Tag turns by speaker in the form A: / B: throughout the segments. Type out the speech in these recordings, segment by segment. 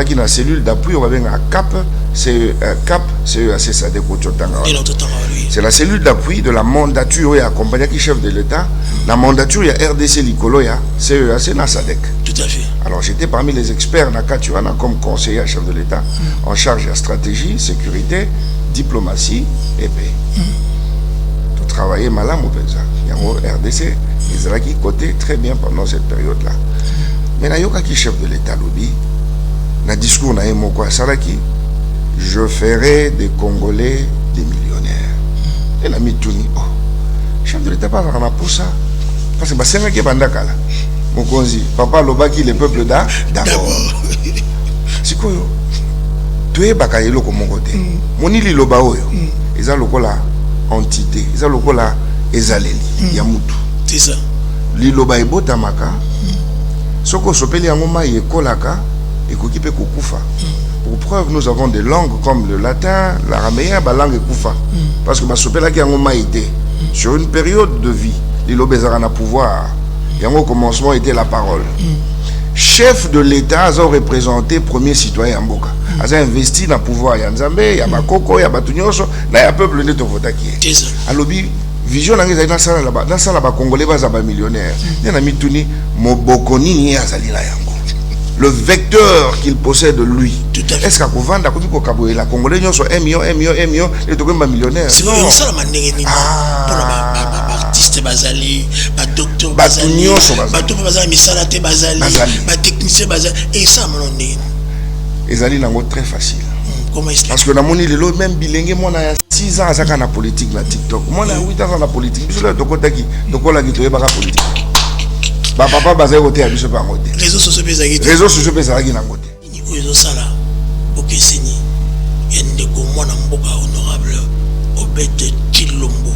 A: qui na cellule d'appui on va bien à CAP, c'est CAP, c'est ça des c'est la cellule d'appui de la mandature et accompagné qui chef de l'État. La mandature il y a RDC Licolo, c'est na SADC.
B: Tout à fait.
A: Alors j'étais parmi les experts na Katuana comme conseiller à chef de l'État en charge de la stratégie, sécurité, diplomatie et paix. Tout travailler malam au Penza. Il y a RDC, ils ont qui côté très bien pendant cette période-là. Mais na yoka qui chef de l'État lobby, na discours na moko Saraki, je ferai des Congolais des millionnaires. Et la mituni, oh, chef de l'État pas vraiment pour ça. Parce que c'est un qui est bandakala. Mon conzi, papa lobaki le peuple d'abord. C'est quoi yo? Tu es bakayelo comme mon côté. Moni li loba oyo. Ils ont lokola entité, ils ont lokola ezaleli yamutu.
B: C'est ça.
A: Li loba ebota maka. Soko sopeli angoma yekolaka ekokipe kokufa. Pour preuve, nous avons des langues comme le latin, l'araméen, la langue kufa. Parce que ma sopela qui angoma été sur une période de vie, li lobezara na pouvoir. Et au commencement était la parole. Chef de l'État a représenté premier citoyen en Boka. A investi dans le pouvoir. Il y a Nzambe, il y a Bakoko, il y a Batunyoso. Là, il y a peuple de Tovota qui est. Alors, vision dans la salle là-bas. Dans la salle là-bas, Congolais, il y a millionnaire. Il y a Mituni, Mobokoni, il y a Zalila Yango. Le vecteur qu'il possède de lui. Est-ce qu'à Kovanda, quand il y a la Congolais, ils sont 1 million, il est un millionnaire.
B: C'est ça la manière. Artiste Bazali, docteur Bazali, Misalate Bazali, technicien Bazali, et ça me
A: et ça c'est très facile.
B: Comment est-ce
A: parce que dans mon île, même bilingue, moi j'ai 6 ans à la politique na TikTok. Moi j'ai 8 ans à la politique. Je suis là, donc tu es politique. Papa Bazali côté à biso pas côté.
B: Réseaux sociaux
A: pesa qui na côté.
B: Réseaux ça là. OK Seni. Yendeko mwana mboka honorable Obed Chilombo.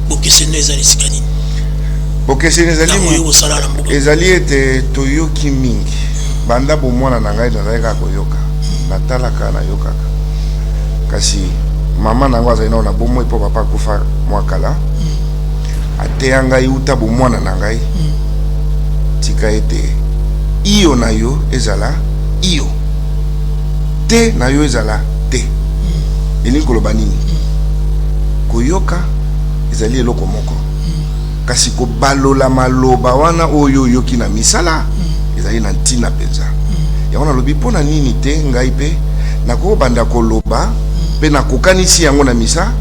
B: Bokesene ezali sikanini.
A: Bokesene ezali était toyoki mingi. Banda bo mwana na ngai nazalaka koyoka. Natalaka na yoka. Kasi mama nango azali na bomo epo papa kufa mwakala. Ateya ngai uta bo mwana na ngai. Tika ete iyo na yo ezala iyo. Te na yo ezala te. Elingi koloba nini? Koyoka ezali eloko moko. Kasi ko balola maloba wana oyo yoki na misala ezali na ntina penza. Ya wana lobi pona nini te ngai pe nako banda koloba pe nakokanisi yango na misala.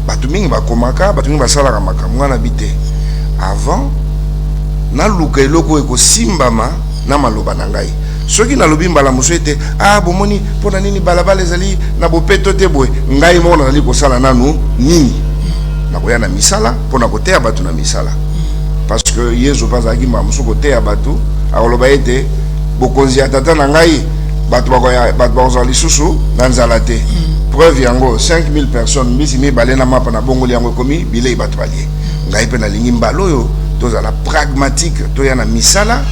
A: Batu mingi bakomaka, batu mingi basalaka makambo wana bite. Avant na luka eloko ekosimbama na maloba na ngai. Soki na lobi mbala musete bomoni pona nini balabala ezali na bopeto te boy ngai mo na zali kosala nanu nini na koya na misala pona koteya batu na misala parce que yezo bazaki mamusu koteya batu akoloba ete bokonzi ya tata na ngai batu bakoya lisusu na nzala te preuve yango 5000 personnes mbisi mibale na mapa na bongoli yango ekomi bilei batu balie ngai pe nalingi mbala oyo tozala pragmatique toya na misala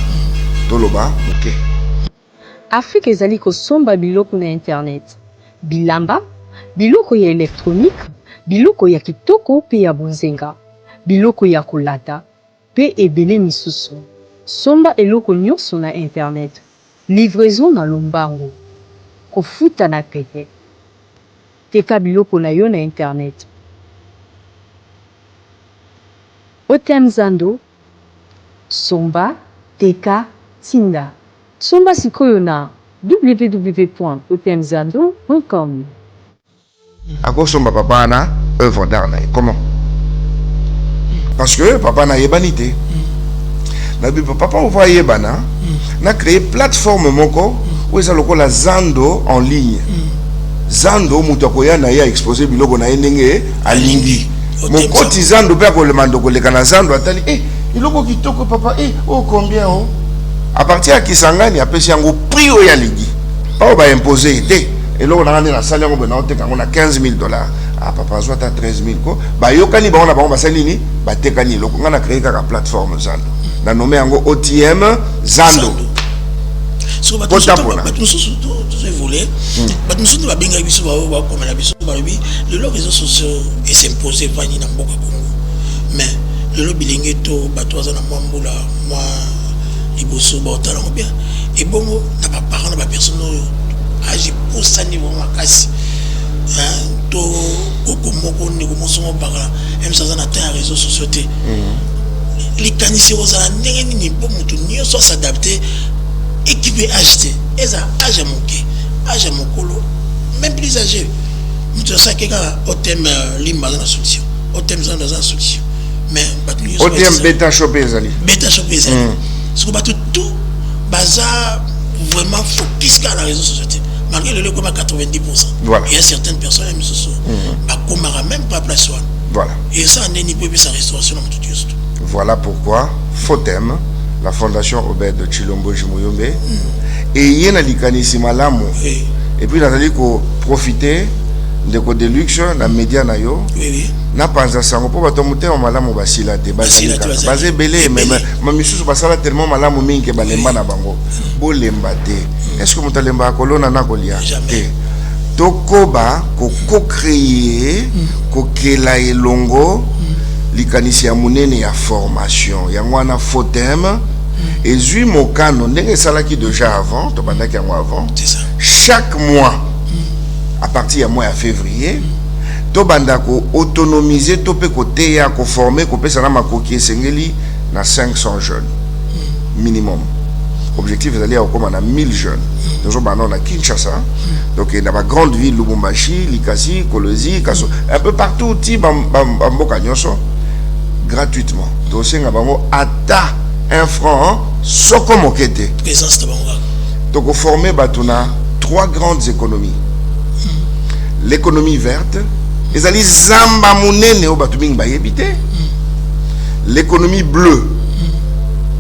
A: toloba ok.
C: Afrique ezali kosomba biloko na internet. Bilamba, biloko ya électronique, biloko ya kitoko pe ya bonzenga, biloko ya kolata pe ebele misusu. Somba eloko nyonso na internet. Livraison na lombango. Kofuta na pete. Teka biloko na yo na internet. Otem Zando, Somba, Teka, Tinda. Somba sikoyo na www.otemzando.com.
A: Ako somba papa na œuvre d'art na comment? Parce que papa na yebanité. Na bi papa on va yebana na créé plateforme moko où ça lokola Zando en ligne. Zando mutakoya na ya exposer biloko na ndenge alingi. Mon koti Zando pe ko le mando ko le kana Zando atali iloko kitoko papa combien oh? À partir de Kisangani, il y a un prix au Yaligi. Pas au imposer. Et là, on a la salle, on a $15 000. Ah, papa, soit à 13 000. Bah, yokani, bah, on a salini, bah, tekani. Donc, on a créé une plateforme Zando. On a nommé un OTM Zando.
B: So, le réseau social est s'imposer vani na mboka Congo. Mais le bilingue to bato za na mwambula moi il bosse au talent bien et bon n'a pas parent n'a pas personne agi pour ça niveau makasi to okomoko ne komoso parla même ça na terre réseaux sociaux les canisiers aux années ni bon mutu ni soit s'adapter équipé acheter et ça âge mon colo même plus âgé mutu ça que au thème limba dans la solution au thème dans la solution mais
A: au thème bêta shopper zali
B: ce que tout bazar vraiment focus sur la réseau sociaux malgré le comme à 90%.
A: Voilà.
B: Il y a certaines personnes qui se sont même pas place one.
A: Voilà.
B: Et ça n'est ni plus sa restauration dans tout juste.
A: Voilà pourquoi Fotem, la fondation Obed de Chilombo Jimoyombe, et yena likanisi malamu. Et puis nazali ko profiter de ko deluxe na média na yo.
B: Oui.
A: Na panza sango po bato mutema malamu basila te bazali kaka. Bazé belé mais misusu basala tellement malamu mingi balemba na bango. Bolemba te. Est-ce que mutalemba kolona na kolia?
B: Jamais.
A: Tokoba ko créer ko kela elongo likanisi ya munene ya formation yango wana Fotem et zui mokano ndenge salaki déjà avant to bandaki yango avant.
B: C'est ça.
A: Chaque mois à partir du mois de février to bandako autonomiser to pe côté ya ko former ko pesa na makoki sengeli na 500 jeunes minimum. Objectif est d'aller au comme on a 1000 jeunes. Nous sommes à Kinshasa, donc dans la grande ville Lubumbashi, Likasi, Kolosi, Kaso, un peu partout, gratuitement. Donc c'est ata 1 franc, soko mokete. Donc on formé batuna 3 grandes économies. L'économie verte, les ali zamba munene o batuming ba yebite. L'économie bleue.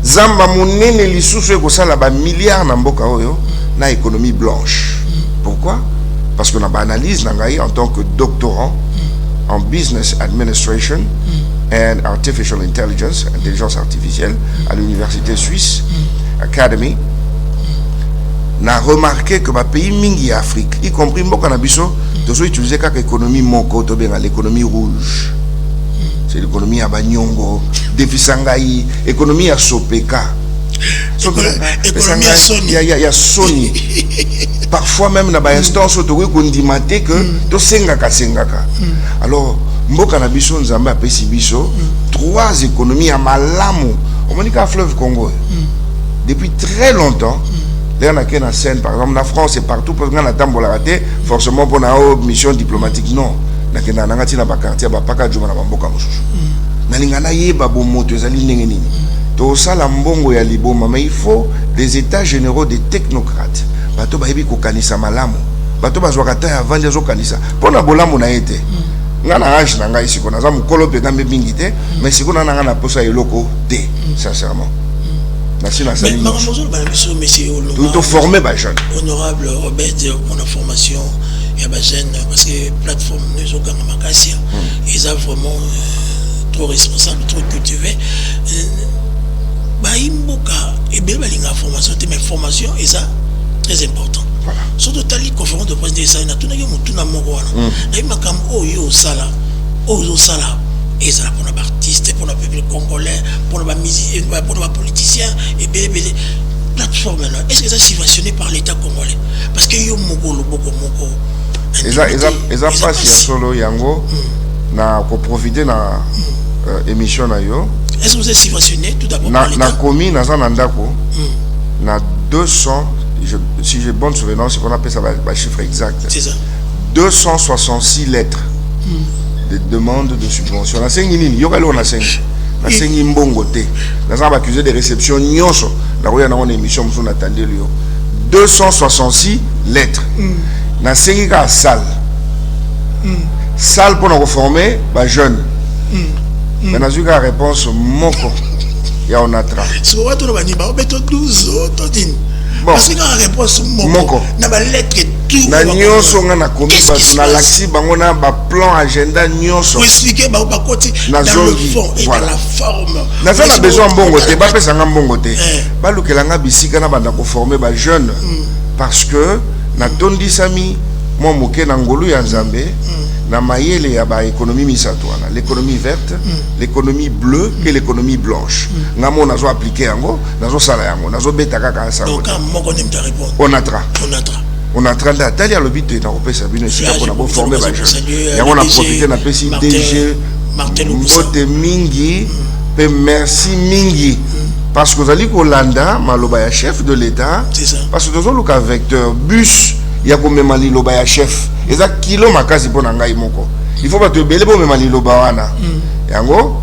A: Zamba munene lisusu ekosala ba milliards na mboka oyo na économie blanche. Pourquoi? Parce que na ba analyse na ngai en tant que doctorant en business administration and artificial intelligence, intelligence artificielle à l'université suisse Academy, n'a remarqué que ba pays mingi Afrique, y compris mboka na biso, tozo utiliser kaka économie moko to benga l'économie rouge. C'est l'économie à Banyongo, Defisangaï, économie à Sopeka.
B: Économie à Sony.
A: Il y a Sony. Parfois même dans l'instance où on dit que to sengaka. Alors, mboka na biso nzamba pesi biso 3 économies à malamu. On me dit qu'à fleuve Congo. Depuis très longtemps, là on a qu'une scène par exemple la France et partout parce qu'on a tambola raté forcément pour une mission diplomatique non. Nakenda nangati na bakartia bapaka juma na bamboka mosusu nalingana yeba bo moto ezali ndenge nini to sala mbongo ya liboma mais il faut des états généraux des technocrates bato bayebi ko kanisa malamu bato bazwaka ta avant de zo kanisa pona bolamu na ete ngana age na ngai siko na za mukolo pe ngambe mingi te mais siko na ngana posa eloko te sincèrement merci na sali tout formé ba jeune
B: honorable Obed pour la formation il y a des jeunes parce que plateforme nous ont gagné Makassia ils sont vraiment trop responsables trop cultivés bah imboka et bien la formation mais formation et ça très important
A: voilà
B: surtout tali conférence de presse des ça na tuna yo mutuna moko wana na makam oyo sala et ça pour les artistes pour le peuple congolais pour les musiciens pour les politiciens et bien plateforme là est-ce que ça subventionné par l'état congolais parce que yo moko
A: Eza passe ya solo yango na ko profiter na émission na yo.
B: Est-ce que vous êtes subventionné tout d'abord
A: na commune na Zandako na 200 si j'ai bonne souvenance c'est qu'on appelle ça le chiffre exact.
B: C'est ça.
A: 266 lettres de demande de subvention. Na sengi nini yo kalo na sengi. Na sengi mbongo te. Na za accusé de réception nyonso. Na roya na on émission muso na tandeli yo. 266 lettres. Na sengi ka salle salle pour nous reformer ba jeune mais na zuka réponse moko ya on atra
B: so watu no bani ba beto 12 to din parce que la réponse moko na ba lettre tout
A: na nyonso nga na komi ba na laxi bango na ba plan agenda nyonso
B: pour expliquer ba koti dans le fond et dans la forme
A: na ça na besoin mbongo te ba pesa nga mbongo te ba lukela nga bisika na banda ko former ba jeune parce que na tondi sami moi moke na ngolu ya nzambe na mayele ya ba économie misato wana, l'économie verte, l'économie bleue et l'économie blanche. Ngamo nazo appliquer yango, nazo sala yango, nazo beta kaka ça.
B: Donc moko nem ta répondre.
A: On a train d'attaler à l'obité dans le Sabine, c'est là qu'on a formé ba jeune. Et on a profité na pesi DG Mbote mingi, pe merci mingi. Parce que vous allez Kolanda, maloba ya chef de l'État, parce que dans le vecteur bus, il y a comme même loba ya chef. Et ça kilo makasi pour nangai moko. Il faut pas te belé pour même loba wana. Yango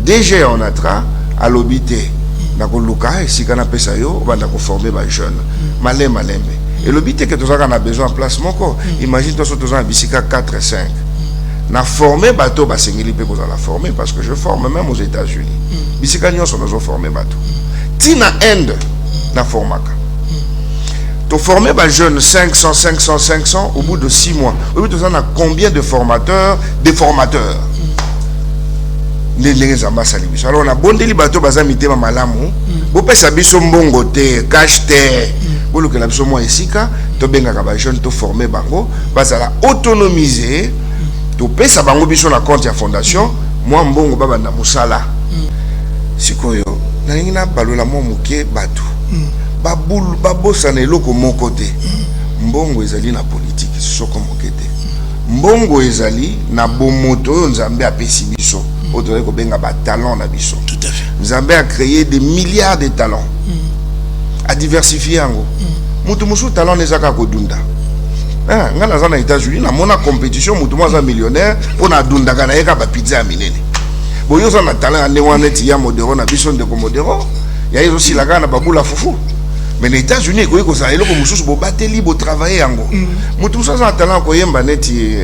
A: DG on atra à l'obité. Na ko luka et si kana pesa yo, on va ko former ba jeune. Malembe. Et l'obité que tous on a besoin en place moko. Imagine toi tous en bisika 4 et 5. Na formé bateau ba sengeli pe pour la former parce que je forme même aux États-Unis. Bisika nyon sont nous formé bateau. Tina end na formaka. Tu formé ba jeune 500 au bout de 6 mois. Au bout de ça on a combien de formateurs, des formateurs. Les ambassadeurs. Alors on a bondeli bateau baza mitema malamu. Bo pesa biso mbongo te, cash te. Bo lo que la biso mo esika, to benga ka ba jeune to formé bango, baza la autonomiser. To pesa bango biso na compte ya fondation, moi mbongo baba na musala. Sikoyo, na ngina balola mo muke batu. Babulu babosa na eloko moko te. Mbongo ezali na politique soko mokete. Mbongo ezali na bomoto Nzambe apesi biso. Otoye ko benga ba talent na biso.
B: Tout à fait.
A: Nzambe a créé des milliards de talents. A diversifier yango. Mutu musu talent nezaka kodunda. Nga naza na États-Unis na mona compétition mutu mwa millionnaire pour na dunda kana eka ba pizza minene. Boyo za na talent ane wana ti ya modero na biso ndeko modero. Ya hizo si la gana babula fufu. Mais les États-Unis ko ça eloko mususu bo bateli bo travailler yango. Mutu sa za talent ko yemba neti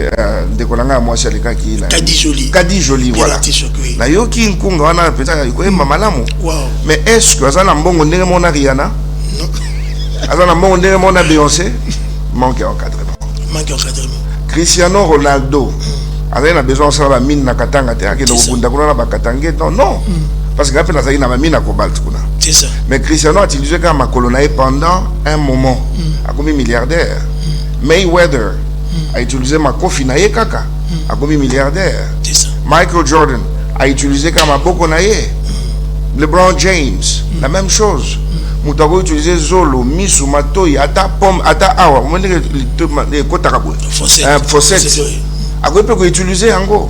A: ndeko nanga mwasi aleka ki la. Kadi joli voilà. Na yo ki nkunga wana peta ko yemba malamu.
B: Wow.
A: Mais est-ce que ça na mbongo ndenge mona Rihanna? Aza na mbongo ndenge mona Beyoncé? Manque encadrement. Cristiano Ronaldo avait besoin de la mine na katanga te akendo kubunda kuna na bakatange non parce que après na na mine à cobalt kuna.
B: C'est ça.
A: Mais Cristiano a utilisé comme ma colonae pendant un moment a comme milliardaire. Mayweather a utilisé ma kofi na ye kaka a comme milliardaire.
B: C'est ça.
A: Michael Jordan a utilisé comme ma boko na ye. LeBron James la même chose. Moutago utilisé Zolo, Misu, Matoyi, Ata Pomme, Ata Awa, on dit que Kotakabou. Fossette. A quoi peut utiliser Ango?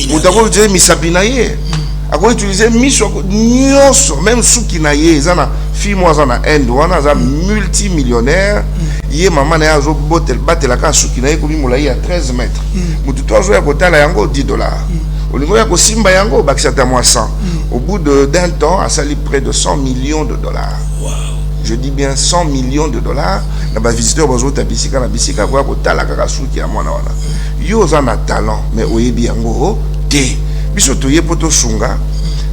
A: Moutago utilisé Misabinaye. A quoi utiliser Misu, Nyoso, même Soukinaye, Zana, fille-moi Zana Endo, Zana multimillionnaire. Yé maman n'a pas battu la case Soukinaye comme il moulaye à 13 mètres. Moutago a joué à côté la Yango $10. Au niveau de Simba Yango, c'est à moi 100. Au bout d'un temps, a sali près de $100 millions.
B: Wow.
A: Je dis bien $100 millions. Na ba visiteur bazo tabisika na bisika kwa ko tala kaka suki ya mwana wana. Yo za na talent mais oyebi yango te. Biso to ye poto sunga.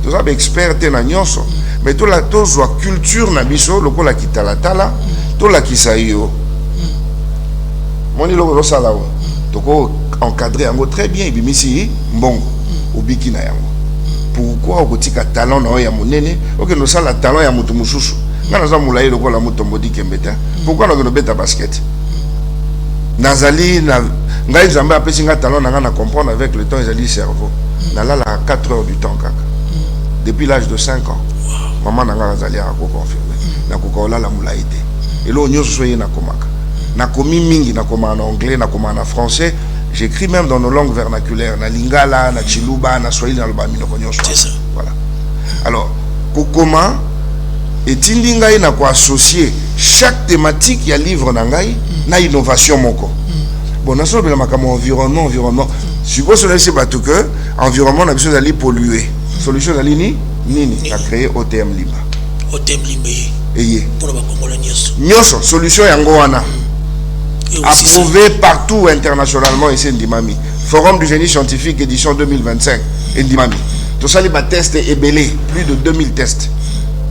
A: To za ba expert te na nyonso. Mais to la to zo culture na biso lokola kitala tala, to la kisayo. Moni lo sala wo. To ko encadrer yango très bien ibimisi mbongo obiki na yango. Pourquoi okotika talent na ya monene oke no sala talent ya mutu mususu ngana za mulayi lokola mutu mbodi kembeta pourquoi no beta basket nazali na ngai Nzambe apesi nga talent na ngana comprendre avec le temps ezali cerveau na la 4 heures du temps kaka depuis l'âge de 5 ans maman na nga azali ko confirmer na ko kola la mulayi te elo nyoso soye na komaka na komi mingi na koma en anglais na koma en français. J'écris même dans nos langues vernaculaires, na lingala, na chiluba, na swahili, na lobami, voilà. Alors, comment est-il ngai na ko associer chaque thématique y a livre nangai na innovation moko. Bon, na so de la makamo environnement. Suppose que c'est bateau que environnement na biso d'aller polluer. Solution d'aller nini a créé OTM Limba.
B: OTM Limba.
A: Eye.
B: Pour ba kongola nyoso.
A: Nyoso solution yango wana. Approuvé partout internationalement ici Ndimami. Forum du génie scientifique édition 2025 Ndimami. Tout ça les tests est belé, plus de 2000 tests.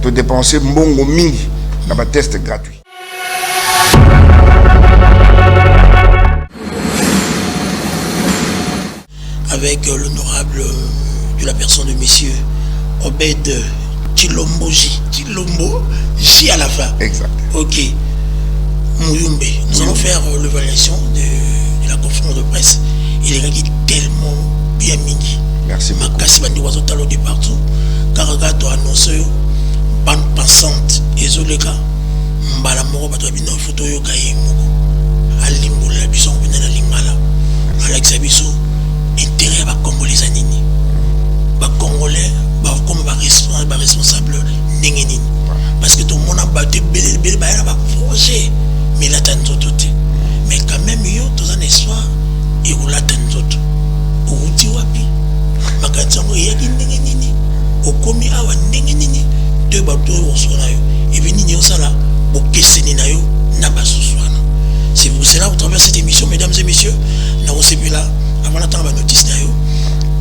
A: Tu dépenser mbongo mingi dans un test gratuit.
B: Avec l'honorable de la personne de monsieur Obed Chilombo J à la fin.
A: Exact.
B: Ok. Mouyumbe, nous allons faire l'évaluation de la conférence de presse. Il est bien mingi.
A: Merci beaucoup.
B: Makasi bandi wazotalo de partout. Karagato annoncé bande passante ezoleka mbala moko bato bino photo yo kaye moko alimbola biso bina na lingala Alexa biso intérêt ba congolais anini ba congolais ba comme ba responsable ndenge nini parce que tout le monde a battu bel ba projet mais la tante tout mais quand même yo tous un espoir et vous la tante ou ti wapi makanzango yaki ndenge nini okomi awa ndenge nini te bato osona yo et puis nini osala bokeseni na yo na basuswana. C'est pour cela au travers de cette émission, mesdames et messieurs, nous avons là avant d'attendre la notice na yo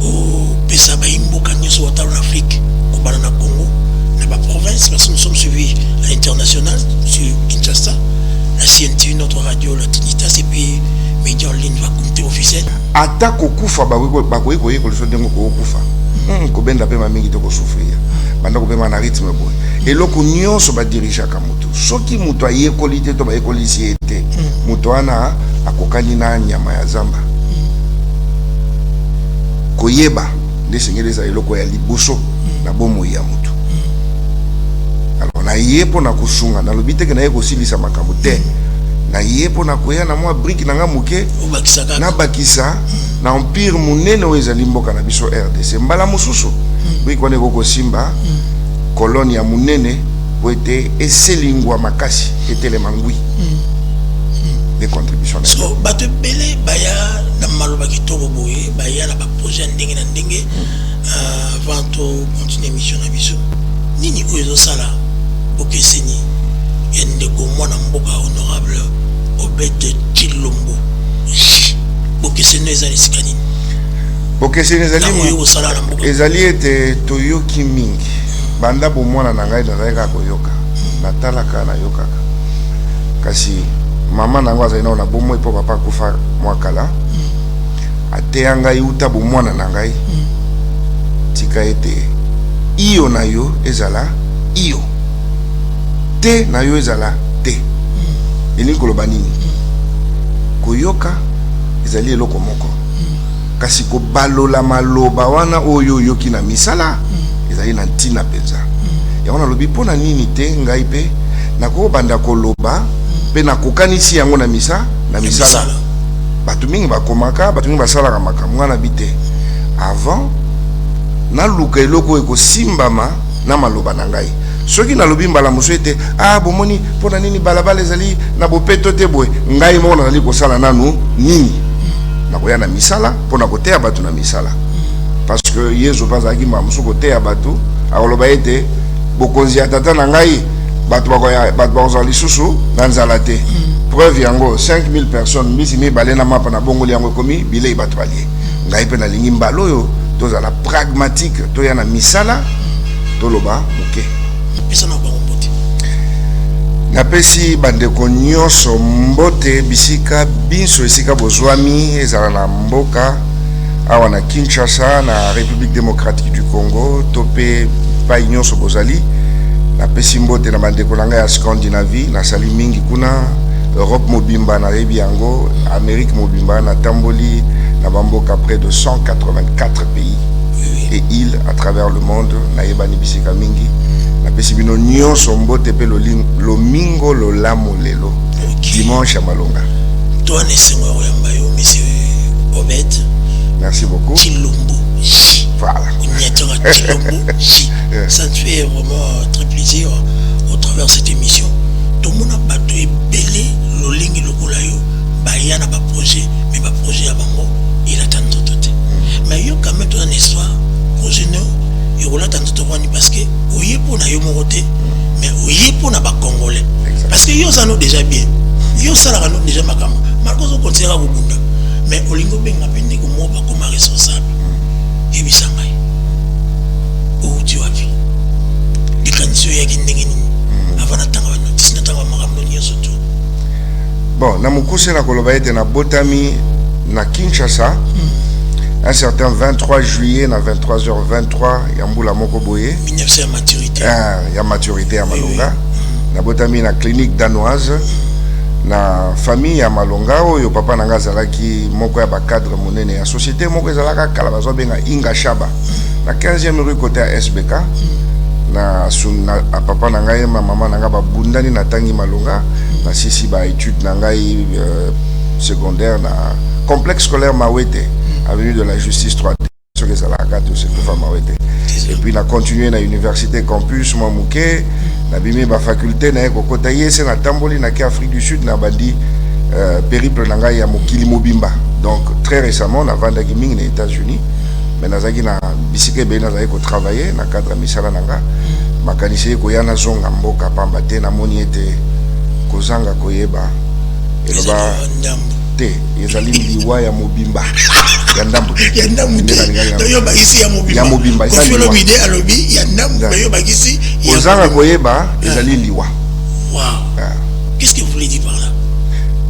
B: au pesa ba imboka nyoso watalo en Afrique au banana Congo na ba province parce que nous sommes suivis à l'international sur Kinshasa, la CNT, notre radio la Tinitas et puis média en ligne va compter officiel.
A: Attaque au kufa ba koyi ko le sondengo ko kufa. Ko benda pe mamingi to ko souffrir. Banda ko pe na rythme boy. Et loko nyonso ba dirija ka mutu. Soki mutu aye qualité to ba ekolisi ete. Mutu ana akokani na nyama ya zamba. Koyeba nde sengeleza eloko ya liboso na bomo ya mutu. Alors na yepo na kusunga na lobite ke na yeko silisa makambo te. Na yepo na koya na mwa brique na nga muke na bakisa na empire munene oyo ezali mboka na biso RDC mbala mosusu brique wana ekoko simba colonie ya munene po ete eselingwa makasi etelema ngwi des contributions.
B: So bato bele baya na maloba kitoko boye baya na ba projet ndenge na ndenge avant to continuer mission na biso nini oyo sala bokeseni yende ko mwana mboka honorable Obed Chilombo bokeseni ezali sikanini
A: bokeseni ezali ete toyoki mingi banda bomwana na ngai nazalaka koyoka natalaka na yokaka kasi mama nango azali na bomoi po papa kufa mwakala ateya ngai uta bomwana na ngai tika ete iyo na yo ezala iyo te na yo ezala te elingi koloba nini koyoka ezali eloko moko kasi kobalola maloba wana oyo yoki na misala ezali na ntina penza yango nalobi mpo na nini te ngai mpe nakobanda koloba mpe nakokanisi yango na misala bato mingi bakomaka bato mingi basalaka makambo nga na bi te avant naluka eloko ekosimbama na maloba na ngai soki nalobi mbala mosu ete bomoni mpo na nini balabala ezali na bopeto te boye ngai moko nazali kosala nanu nini nakoya na misala mpo na koteya bato na misala parce que yesu mpe azalaki mbala mosu koteya bato akoloba ete bokonzi ya tata na ngai bato bakozala lisusu na nzala te preuve yango 5000 personnes mbisi mibale na mapa na bongoli yango ekomi bilei bato balie ngai mpe nalingi mbala oyo tozala pragmatique toya na misala toloba moke napesi bandeko nyonso mbote bisika biso esika bozwami ezala na mboka awa na Kinshasa na République démocratique du Congo to pe pai nyonso bozali napesi mbote na bandeko na ngai ya Scandinavie nasali mingi kuna Europe mobimba na yebi yango Amérique mobimba na tamboli na bamboka près de 184 pays et îles à travers le monde na yebani bisika mingi napesi bino nyonso mbote pe lomingo lolamo lelo dimanche à Malonga.
B: Toi ne sengo yamba yo monsieur Obed.
A: Merci beaucoup.
B: Chilombo.
A: Voilà.
B: Chilombo. Ça te fait vraiment très plaisir au travers de cette émission. Tout le monde a battu belé lolingi lokolayo baya na ba projet mais ba projet abango il attend tout. Mais yo quand même une histoire projet no il roule tant tout parce que oye pour na yo moroté mais oye pour na ba congolais parce que yo ça nous déjà bien yo ça la nous déjà makama malgré qu'on considère au bunda mais olingo benga pende ko mo ba comme responsable et bisangai o tu as vu les conditions ya kindenge ni avant d'attendre la notice n'attendre makambo ni surtout
A: bon na mukuse na koloba ete na botami na Kinshasa un certain 23 juillet na 23h23 Yambula Mokoboye
B: 19 maturité
A: ya maturité à Malonga na botami na clinique danoise na famille ya Malonga oyo papa nanga zalaki moko ya ba cadre monene ya société moko ezalaka kala bazo benga Inga Shaba na 15e rue côté à SBK na sunna papa nanga ye mama nanga ba bundani na tangi Malonga na sisi ba étude nanga secondaire na complexe scolaire Mawete avenue de la Justice 3D sur les alaka tout cette femme Mawete et puis na continuer na université campus Mwamuke na bimi ba faculté na kokota yese na tamboli na Afrique du Sud na bandi périple nanga ya mokili mobimba. Donc très récemment na vanda gaming les États-Unis mais nazaki na bisike be nazaki ko travailler na cadre misala nanga makanisi ko yana zonga mboka pamba te na moni ete kozanga koyeba eloba te ezali liwa ya mobimba ya ndambu
B: yo bagisi ya mobimba kofilo bide alobi ya ndambu yo bagisi
A: kozanga koyeba ezali liwa.
B: Wow. Qu'est-ce que vous voulez dire par là?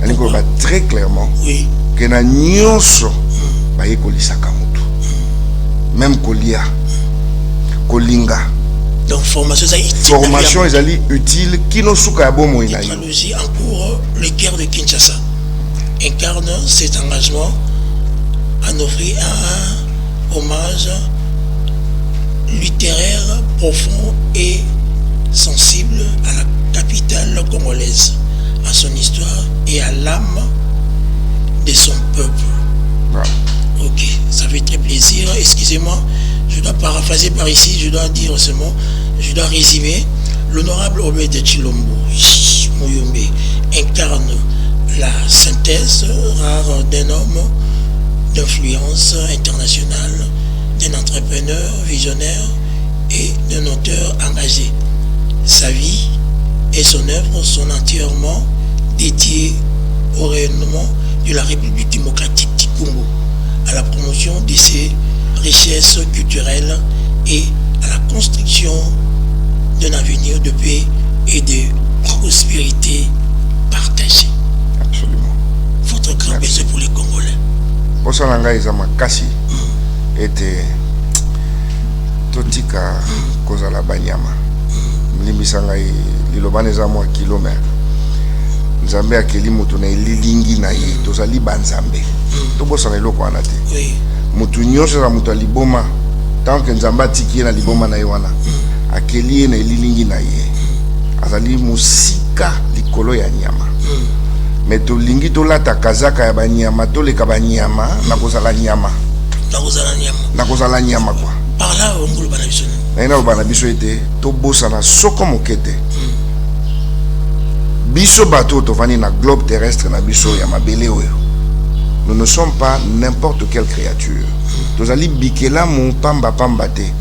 A: Aliko ba très clairement
B: oui
A: que na nyonso ba yekolisaka mutu même kolia kolinga.
B: Donc
A: formation ezali utile kino suka ya bomo ina yo.
B: En cours, le cœur de Kinshasa incarne cet engagement en offrir un hommage littéraire profond et sensible à la capitale congolaise, à son histoire et à l'âme de son peuple.
A: Voilà.
B: Ok, ça fait très plaisir. Excusez-moi, je dois paraphraser par ici, je dois dire seulement, je dois résumer. L'honorable Obed Chilombo Muyombe incarne la synthèse rare d'un homme d'influence internationale, d'un entrepreneur visionnaire et d'un auteur engagé. Sa vie et son œuvre sont entièrement dédiées au rayonnement de la République démocratique du Congo, à la promotion de ses richesses culturelles et à la construction d'un avenir de paix et de prospérité partagée.
A: Absolument.
B: Votre grand baiser pour les Congolais.
A: Bosalanga izama kasi ete totika kozala banyama. Mlimbisanga lilobane za mwa kilomètre. Nzambe akeli mutu na lilingi na ye tozali banzambe. To bosana eloko wana te.
B: Oui.
A: Mutu nyonso za mutu aliboma tant que nzambe atiki na liboma na ye wana. Akeli na lilingi na ye. Azali musika likolo ya nyama. Mais to lingi to lata kazaka ya banyama to leka banyama na kozala nyama. Na kozala nyama kwa.
B: Par là on ngulu bana biso.
A: Na bana biso ete to bosana soko mokete. Biso bateau to vani na globe terrestre na biso ya mabele oyo. Nous ne sommes pas n'importe quelle créature. Tozali bikela mu pamba pamba te.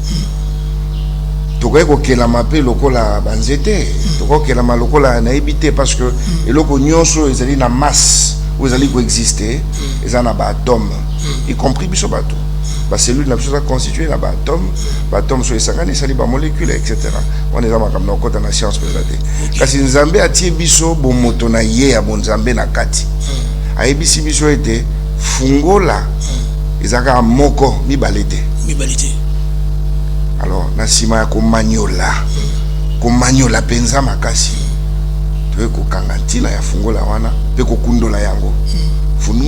A: Toko kela mape lokola banzete, toko kela lokola na ebité parce que eloko nyonso ezali na masse où ezali coexister, ezana ba atome, y compris biso bateau. Ba cellule na biso ça constitué na ba atome so esangani esali ba molécule etc. On est dans comme kota na science présenté. Kasi nzambe atie biso bo moto na ye ya bonzambe na kati. Ayebisi biso ete fungola ezaka moko mibalete. Alors na sima ya komanyola penza makasi toye kokanga ntina ya fungola wana pe kokundola yango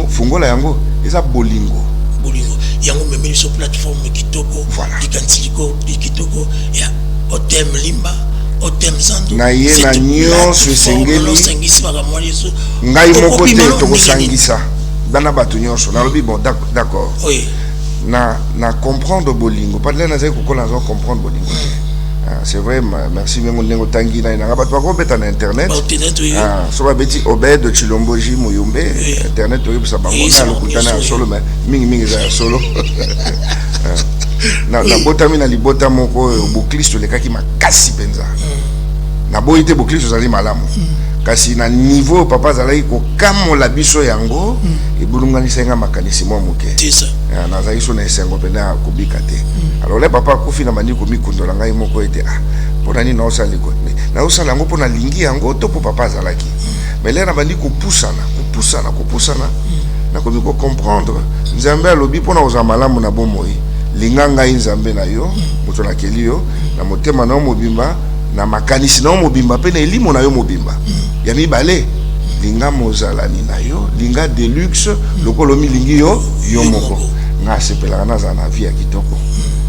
A: fungola yango eza bolingo
B: yango memeli so plateforme kitoko dikantiliko kitoko ya otem limba otem zandu
A: na ye na nyonso esengeli ngai moko te tokosangisa bana bato nyonso nalobi bon d'accord
B: oui
A: na comprendre bolingo pas là nazai kokola na comprendre bolingo c'est vrai merci mengo nengo tangi na nga bato ko beta na internet so ba beti Obed Chilombo Muyombe internet to yebisa bango na lokutana solo mais mingi za solo na botami na libota moko boklisto lekaki makasi penza na boite boklisto zali malamu kasi na niveau papa zalaki ko kamola biso yango ebulunganisa nga makanisi mwa moke na zali so na esengo pena kubika te alors le papa kufi na mandi komikundola ngai moko ete ponani na osali ko na osala yango pona lingi yango to po papa zalaki mais le na bandi kopusana na komiko comprendre nzambe alobi pona oza malamu na bomoi linga ngai nzambe na yo moto na keli yo na motema na mobimba na makanisi na mobimba pe na elimo na yo mobimba ya mibale linga mozalani na yo linga deluxe lokolo milingi yo moko nga sepelaka naza na vie ya kitoko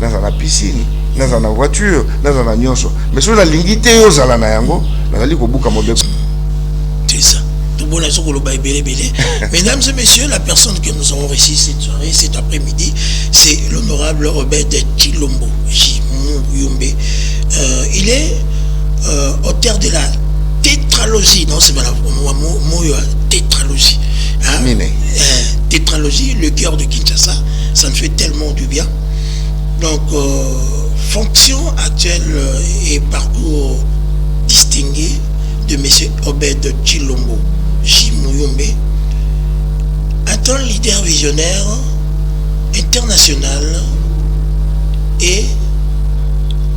A: naza na piscine naza na voiture naza na nyonso mais soki nalingi te yo ozala na yango nazali kobuka mobeko.
B: C'est ça. Mesdames et messieurs, la personne que nous avons reçue cette soirée, cet après-midi, c'est l'honorable Obed Tshilombo J. Mouyombe. Il est auteur de la tétralogie, non c'est pas la tétralogie. Hein? Tétralogie, le cœur de Kinshasa, ça nous fait tellement du bien. Donc, fonction actuelle et parcours distingué de M. Obed Tshilombo J. Mouyombe, un leader visionnaire international et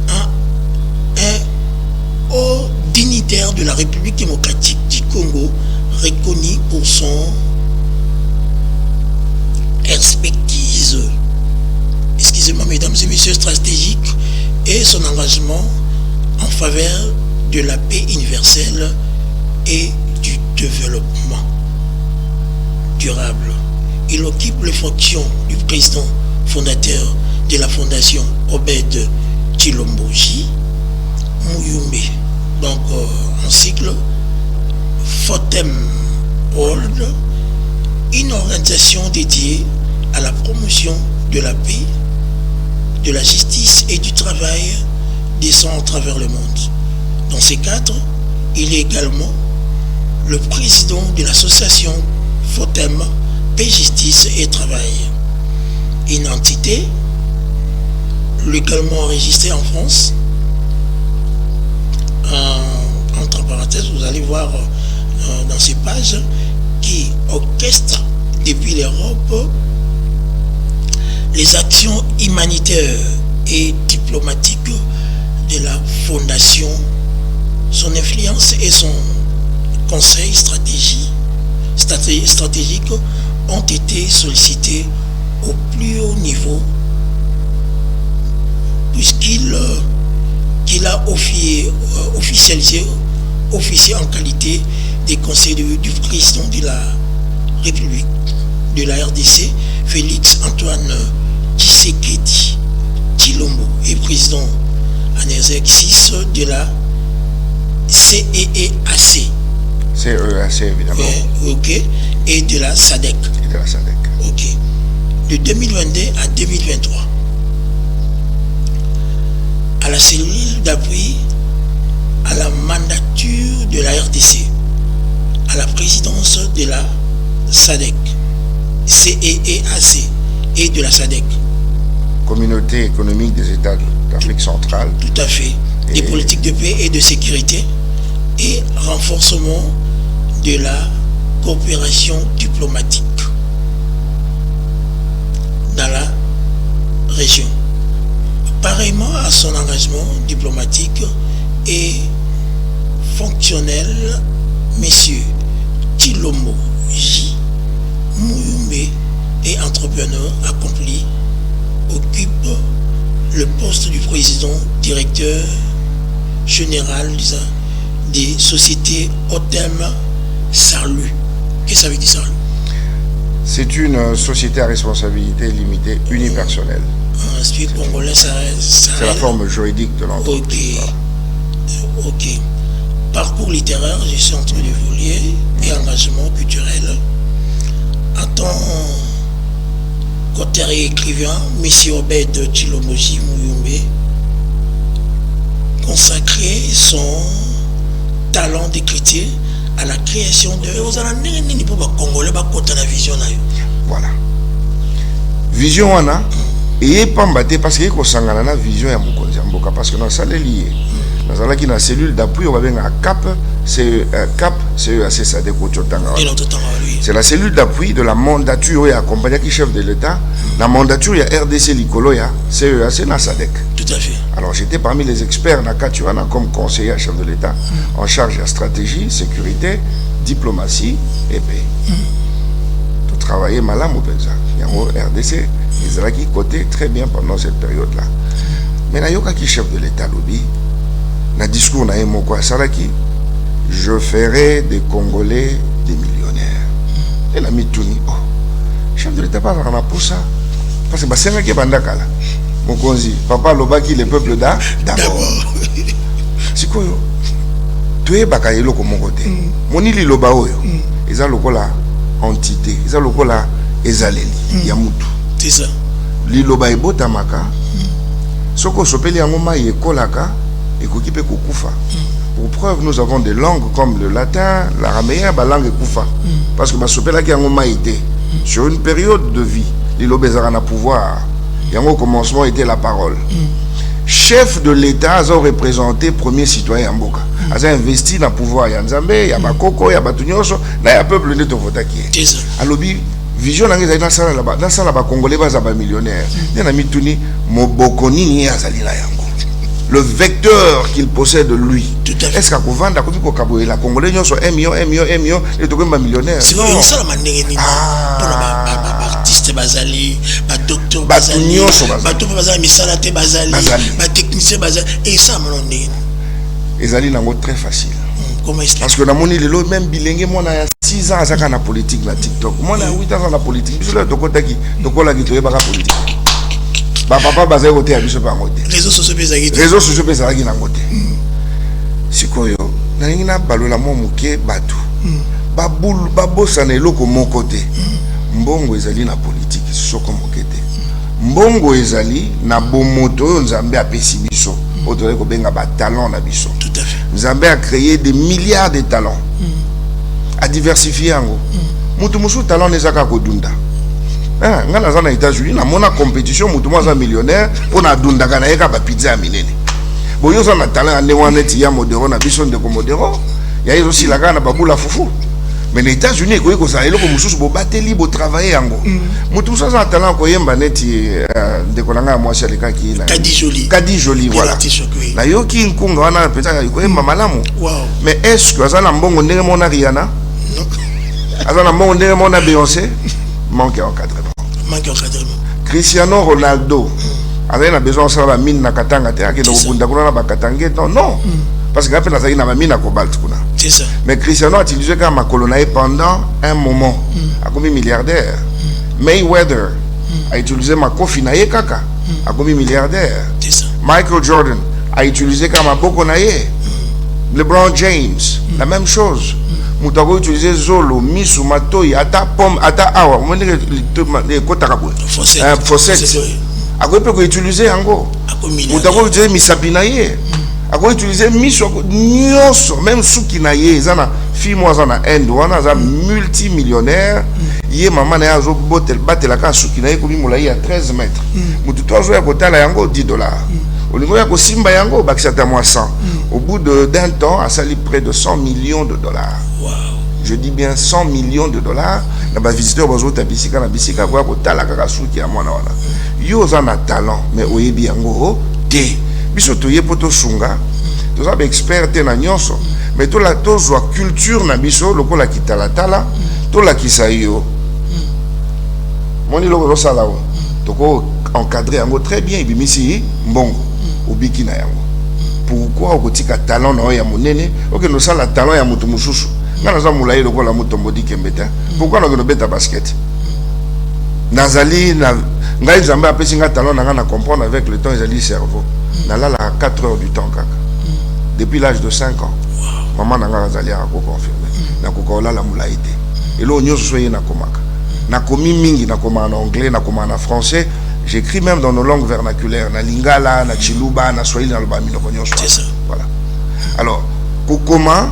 B: un haut dignitaire de la République démocratique du Congo, reconnu pour son expertise, excusez-moi mesdames et messieurs, stratégique et son engagement en faveur de la paix universelle et du développement durable. Il occupe les fonctions du président fondateur de la fondation Obed Tshilombo J. Mouyombe. Donc en cycle FOTEM World, une organisation dédiée à la promotion de la paix, de la justice et du travail décent à travers le monde. Dans ces cadres, il est également le président de l'association FOTEM, Paix, Justice et Travail. Une entité légalement enregistrée en France. Entre parenthèses, vous allez voir dans ces pages qui orchestre depuis l'Europe les actions humanitaires et diplomatiques de la fondation. Son influence et son conseil stratégique ont été sollicités au plus haut niveau puisqu'il a officialisé en qualité des conseils du président de la République de la RDC, Félix Antoine Tshisekedi Tshilombo, et président en exercice de la CEAC.
A: CEAC, évidemment.
B: Ok. Et de la SADC. Ok. De 2022 à 2023. À la cellule d'appui à la mandature de la RDC, à la présidence de la SADC, CEAC et de la SADC.
A: Communauté économique des États d'Afrique centrale.
B: Tout à fait. Des politiques de paix et de sécurité et renforcement de la coopération diplomatique dans la région. Pareillement à son engagement diplomatique et fonctionnel, M. Tshilombo J. Mouyombe et entrepreneur accompli occupe le poste du président directeur général des sociétés Otem Sarlu. Qu'est-ce que ça veut dire Sarlu?
A: C'est une société à responsabilité limitée unipersonnelle.
B: Congolais,
A: c'est la forme juridique de l'entreprise.
B: Ok. Ok. Parcours littéraire, je suis en train de vous lire, et engagement culturel. En tant qu'auteur et écrivain, M. Obed Tshilombo J. Mouyombe consacré son talent d'écriture à la création de...
A: Voilà. Vision wana et pambaté parce que kosangana na vision ya mokonzi ya mboka parce que na saleli na qui na cellule d'appui on va bien à CAP, c'est CAP, c'est ça de Kochotanga. C'est la cellule d'appui de la mandature et accompagné qui chef de l'État. La mandature il y a RDC Likolo ya c'est na SADC.
B: Tout à fait.
A: Alors j'étais parmi les experts na Katuana comme conseiller à chef de l'État en charge de la stratégie, sécurité, diplomatie et paix. Tout travailler malam au Penza. Il y a un RDC ils ont qui côté très bien pendant cette période là. Mais na yoka qui chef de l'État lobby na discours na moko salaki je ferai des Congolais des millionnaires. Et la mituni, oh, chef de l'État pas dans la poussa. Parce que c'est un qui est bandakala. Mon conzi, papa lobaki le peuple d'abord. C'est quoi? Tu es bakayelo comme mon côté. Mon ili loba oyo. Ils ont le kola entité. Ils ont le kola ezaleli. Yamutu.
B: C'est ça.
A: Li loba ebo tamaka. Soko sopeli angoma yekolaka. Et koki pe kokufa. Pour preuve, nous avons des langues comme le latin, l'araméen, la langue koufa. Parce que ma sopela qui angoma été sur une période de vie. Les lobezarana pouvoir. Et au commencement était la parole. Chef de l'État a représenté premier citoyen en Mboka. A investi dans le pouvoir. Il y a Nzambe, il y a Bakoko, il y a Batunyoso, il y a peuple de Tovotaki. Alors, vision dans la salle là-bas, dans la salle là-bas, Congolais, il y a millionnaire. Il y a Mituni, Mobokoni, il y a Zalila Yango. Le vecteur qu'il possède de lui. Est-ce qu'à Kouvanda, la Congolais, ils sont 1 million, et tout le monde millionnaire.
B: C'est vrai, ça la manière. Artiste Bazali, docteur Bazali, docteur Bazali, Misalate Bazali, technicien Bazali, et ça, mon nom.
A: Et Zali n'a très facile.
B: Comment est-ce que
A: parce que dans mon île, même bilingue, moi, j'ai 6 ans à la politique, la TikTok. Moi, j'ai 8 ans à la politique. Je suis là, donc, je suis politique. Papa bazali côté à biso pas côté réseaux sociaux pesa qui na côté sikoyo na ngina balola mo muke batu babulu babosa na eloko mon côté mbongo ezali na politique soko mokete mbongo ezali na bomoto nzambe apesi biso otole ko benga ba talent na biso
B: tout à fait
A: nzambe a créé des milliards de talents a diversifier ngo mutu musu talent nezaka kodunda. Nga naza na États-Unis na mona compétition mutu mwa za millionnaire pona dundaka na yeka ba pizza minene boyo za na talent ane wana ti ya modero na biso ndeko modero ya hizo si laka na babula fufu mais les États-Unis ko za eloko mususu bo bateli bo travailler yango mutu sa za talent ko yemba neti ndeko nanga mwasi aleka ki na Kadi Joli voilà na yoki nkunga wana peta ko yemba malamu mais est-ce que za na mbongo ndenge mona Rihanna non aza na mbongo ndenge mona Beyoncé manque encadrement. Cristiano Ronaldo a besoin de la mine na katanga te ake ndobunda kuna na katange non parce que après na na mine à cobalt kuna.
B: C'est ça.
A: Mais Cristiano a utilisé comme ma colonae pendant un moment a comme milliardaire. Mayweather a utilisé ma kofinaye kaka a comme milliardaire.
B: C'est ça.
A: Michael Jordan a utilisé comme ma bokonaye. LeBron James la même chose. Moutago utilisé Zolo, Misu, Matoyi, Ata Pomme, Ata Awa, on dit les Kotakabou. Fossette. A quoi peut utiliser Ango? Moutago utilisé Misapinaye. A quoi utiliser Misu, Nyoso, même Soukinaye, Zana, fille-moi Zana Endo, Zana multimillionnaire. Yé maman n'a pas battu la case Soukinaye comme il moulaye à 13 mètres. Moutago a joué à côté la Yango $10. Au niveau de Simba Yango, c'est à moi 100. Au bout d'un temps, a sali près de 100 millions de dollars.
B: Wow.
A: Je dis bien 100 millions de dollars. On va visiter au Tabisika, na Bisika, voir au Talakarasu qui a mon nom. Yo en a talent, mais au Yebi Yango, té. Biso toye poto sunga. Tous les experts na nyonso. Mais tout la tozo culture na biso, loko la kitala tala, tout la kisayo. Moni loko sala o. Toko encadrer yango très bien, bimisi mbongo. Obiki na yango. Pourquoi okotika talent na ya monene oke no sala talent ya mutu mususu ngana za mulayi lokola mutu mbodi kembeta pourquoi no beta basket nazali na ngai nzambe apesi nga talent na ngana comprendre avec le temps ezali cerveau na la 4 heures du temps kaka depuis l'âge de 5 ans maman na nga azali a ko confirmer na ko kola la mulayi te elo nyoso soye na komaka na komi mingi na koma en anglais na koma en français. J'écris même dans nos langues vernaculaires, na lingala, na chiluba, na swahili, na lobami,
B: c'est ça.
A: Voilà. Alors, comment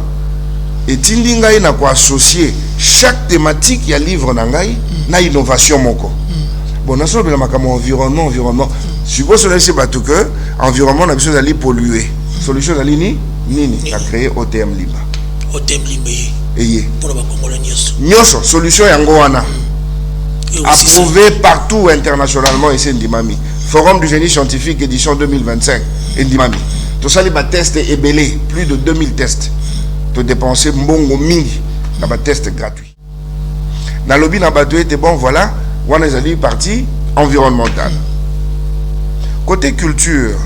A: est-il ngai na ko associer chaque thématique y a livre nangai na innovation moko. Bon, na so bela makamo environnement. Suppose que c'est batou que environnement na biso d'aller polluer. Solution d'aller nini a créé OTM Limba.
B: OTM Limba.
A: Eye.
B: Pour ba Congolais
A: nyoso solution yango wana. Approuvé partout internationalement ici Ndimami. Forum du génie scientifique édition 2025 Ndimami. Tout ça les tests est belé, plus de 2000 tests. Tu dépenser mbongo mingi dans des tests gratuits. Dans le lobby na bateau était bon voilà, on est allé partie environnementale. Côté culture,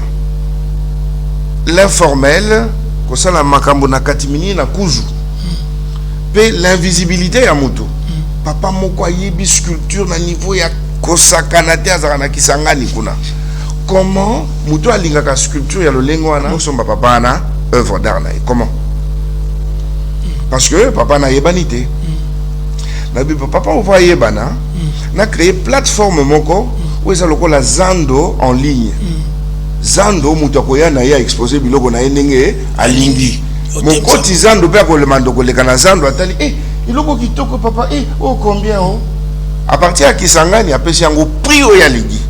A: l'informel, que ça la makambo na katimini na kuzu. l'invisibilité ya moto. Papa moko ayebi sculpture na niveau ya kosakana te azaka kisangani kuna. Comment moto alingaka sculpture ya lolengo wana somba papa na œuvre d'art na comment? Parce que papa na yebanité. Na bi papa on va yebana na créer plateforme moko où ça lokola Zando en ligne. Zando moto koya na ya exposer biloko na ndenge alingi. Mon côté Zando pe ko le mando ko le kana Zando atali iloko kitoko papa oh combien oh à partir à Kisangani apesi yango prix o ya ligi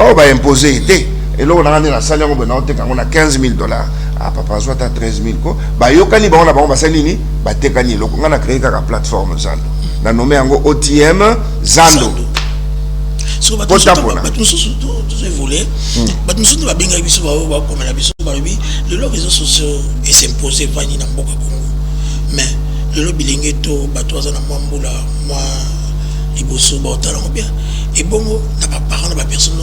A: oh ba imposer te eloko na ngani na salle yango na oteka ngona $15,000 ah papa soit à 13,000 ko ba yokani ba on ba basali ni ba tekani eloko ngana créer ka plateforme Zando na nommé yango OTM Zando
B: so ba tout voulait ba nous sommes ba benga biso ba comme la biso ba lui le réseaux sociaux et s'imposer vani na mboka Congo mais le lobby to bato za na mwambula mwa liboso ba otala bien et bongo na ba parents na ba personne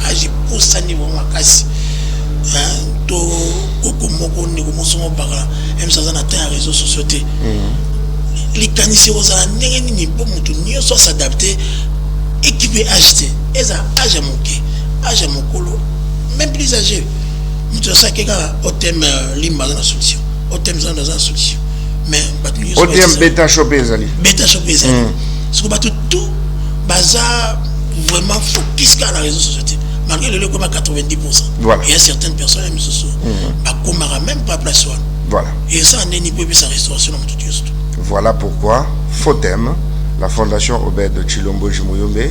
B: agi posa niveau makasi to okomoko ni komosongo bakala emsaza na ta réseaux sociaux te les kanisi ozala ndenge nini bo mutu nyonso s'adapter équipé acheter eza âge mokolo même plus âgé mutu sa keka otem limba na solution otem za na solution mais
A: OTM bêta shopé zali
B: ce que tout baza vraiment focus sur la réseau sociaux malgré le comme à 90%.
A: Voilà.
B: Il y a certaines personnes qui sont même pas place one.
A: Voilà.
B: Et ça on est ni peu sa restauration dans tout juste.
A: Voilà pourquoi FOTEM, la fondation Obed de Chilombo Jimoyombe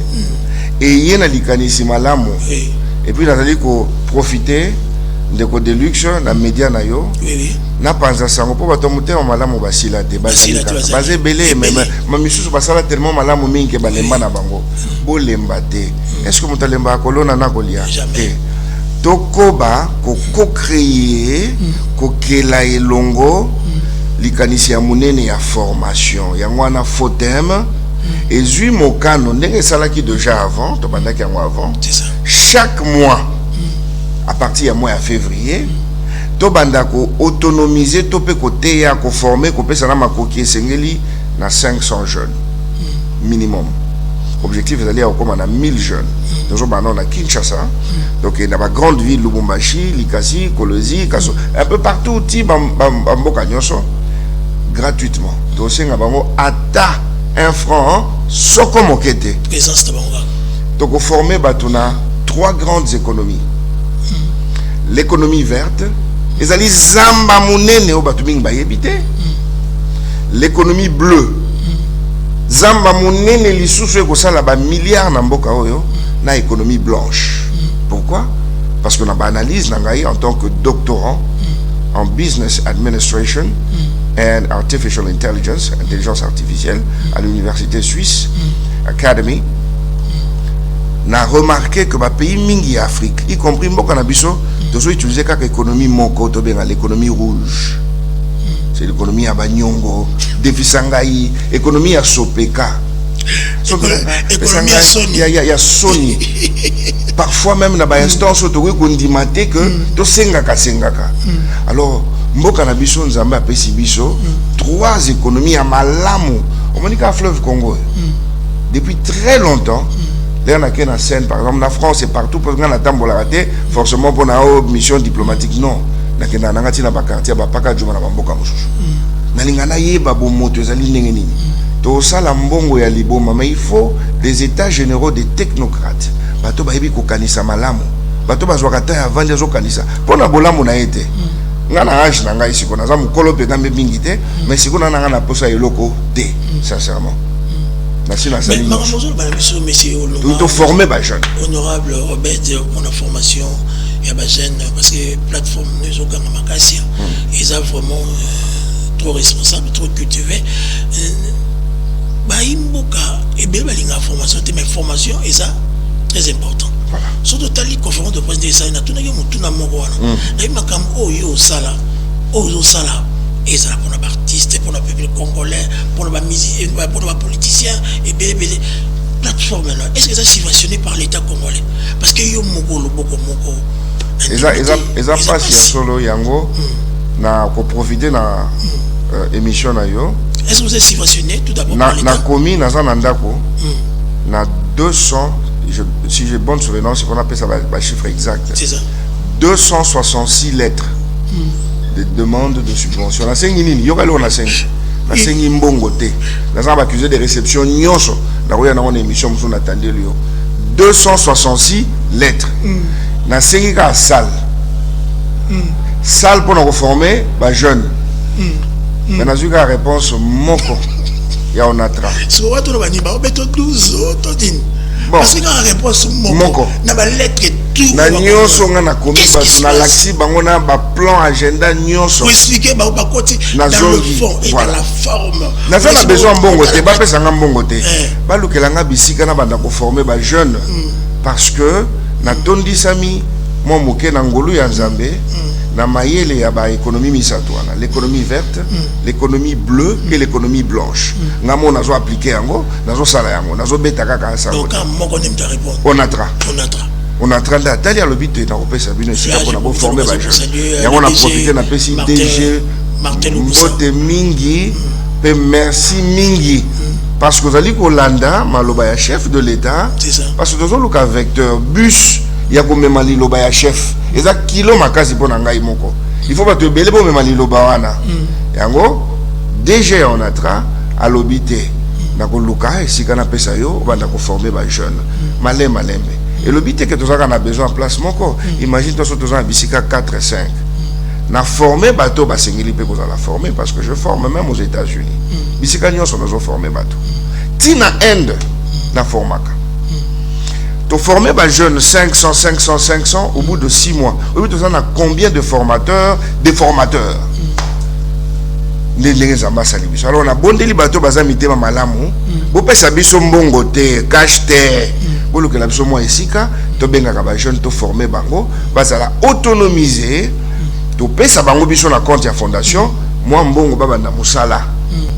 A: et yena likanisi malamu et puis nazali ko profiter de ko deluxe na média na yo na panza sango po bato mutema malamu basila te bazé belé mais misusu basala tellement malamu mingi balemba na bango bolemba te est-ce que mutalemba kolona na kolia te tokoba ko co-créer ko kela elongo likanisi ya munene ya formation ya ngwana FOTEM et zui mokano ndenge salaki déjà avant to bandaki yango avant chaque mois à partir du mois de février, to bandako autonomiser, to pe côté ya ko former, ko pe sana makoki sengeli na 500 jeunes minimum. Objectif est d'aller au comme on 1000 jeunes. Nous sommes maintenant à Kinshasa, donc dans la grande ville Lubumbashi, Likasi, Kolosi, Kaso, un peu partout, ti bamboka nyonso gratuitement. Donc c'est ngabango ata 1 franc soko mokete.
B: Présence de bango.
A: Donc former batuna 3 grandes économies. L'économie verte, les alliés zamba munene o batuming ba yebite. L'économie bleue, zamba munene lisusu ko sala ba milliards na mboka oyo na économie blanche. Pourquoi? Parce que na ba analyse na ngai en tant que doctorant en business administration and artificial intelligence, intelligence artificielle à l'université suisse Academy. Na remarqué que ba pays mingi Afrique, y compris mboka na biso, dozo utiliser comme économie moko to benga l'économie rouge. C'est l'économie à Banyongo, Defisangai, économie à Sopeka.
B: Économie à Sony.
A: Il y a Sony. Parfois même na ba instance to ko ndimate que to sengaka. Alors mboka na biso nzamba pesi biso 3 économies à malamu. On m'a dit qu'à fleuve Congo. Depuis très longtemps. Là, on a qu'une scène, par exemple, la France et partout, parce qu'on a tant de raté, forcément pour une mission diplomatique, non. Na kena na ngati na bakartia ba paka juma na mboka mususu. Na lingana yeba bo moto ezali ndenge nini. To sala mbongo ya liboma, mais il faut des états généraux des technocrates. Bato ba yebi ko kanisa malamu. Bato ba zwaka ta ya vanja zo kanisa. Pona bolamu na ete. Ngana age na ngai siko na za mukolo pe kambe mingi te, mais siko na ngana posa eloko te, sincèrement.
B: Mais
A: former les jeunes.
B: Honorable Robert, pour la formation, il y a des jeunes, parce que plateforme, nous avons ils sont vraiment trop responsables, trop cultivés. Et bien, la formation, mais formation, et ça, très important. Surtout, tu as dit conférence de presse de ça, il y a tout le monde qui a dit, et ça pour les artistes, pour le peuple congolais, pour les musiciens, pour les politiciens, et bien, plateforme là. Est-ce que ça subventionné par l'État congolais? Parce que yo moko.
A: Ils ont pas si solo yango na ko profiter na émission na yo.
B: Est-ce que vous êtes subventionné tout d'abord
A: par l'État? Na commis, na Zanandako, na 200, si j'ai bonne souvenance, c'est qu'on appelle ça le chiffre exact.
B: C'est ça.
A: 266 lettres de demande de subvention. La sengi nini, yoka lo na sengi. La sengi mbongo te. Na zamba accusé de réception nyonso. Na roya na one émission muso na tande lio. 266 lettres. Na sengi ka salle. Salle pour nous reformer ba jeune. Mais na zuka réponse moko. Ya onatra.
B: So watu no bani ba obeto 12 todine.
A: Bon.
B: Parce que la réponse moko. Na ba lettre tout.
A: Na nyonso nga na komi bato na laxi bango na ba plan agenda nyonso.
B: Pour expliquer ba koti dans le fond et dans la forme.
A: Na ça na besoin mbongo te, ba pesa nga mbongo te. Ba lukela nga bisika na banda ko former ba jeune parce que na tondi sami mo moke na ngolu ya Nzambe na mayele ya ba économie misato wana, l'économie verte, l'économie bleue et l'économie blanche. Nga mo nazo appliquer yango, nazo sala yango, nazo beta kaka ça.
B: Donc moko nem ta répondre.
A: On a train d'attaler à l'hôpital dans le Sabine c'est pour former ba jeune. Et on a profité na PCI DG Mbote mingi pe merci mingi parce que vous allez Kolanda maloba ya chef de l'État parce que dans le vecteur bus il y a comme mali loba ya chef et ça kilo makasi pour ngai moko il faut pas te belé pour mali loba wana yango DG on a tra à l'hôpital na ko luka et si kana pesa yo banda ko former ba jeune malembe et l'hôpital que tous a besoin de place moko imagine toi tous en bisika 4 et 5 na former bateau ba sengeli pe ko la former parce que je forme même aux États-Unis bisika nyonso nazo former bateau tina end na formaka to former ba jeune 500 au bout de 6 mois au bout de ça on a combien de formateurs des formateurs les ambassades alors on a bondeli bateau bazami te malamu bo pesa biso mbongo te cash te bolo que la biso mo esika to benga ba jeune to former bango bazala autonomiser to pesa bango biso na compte ya fondation moi mbongo baba na musala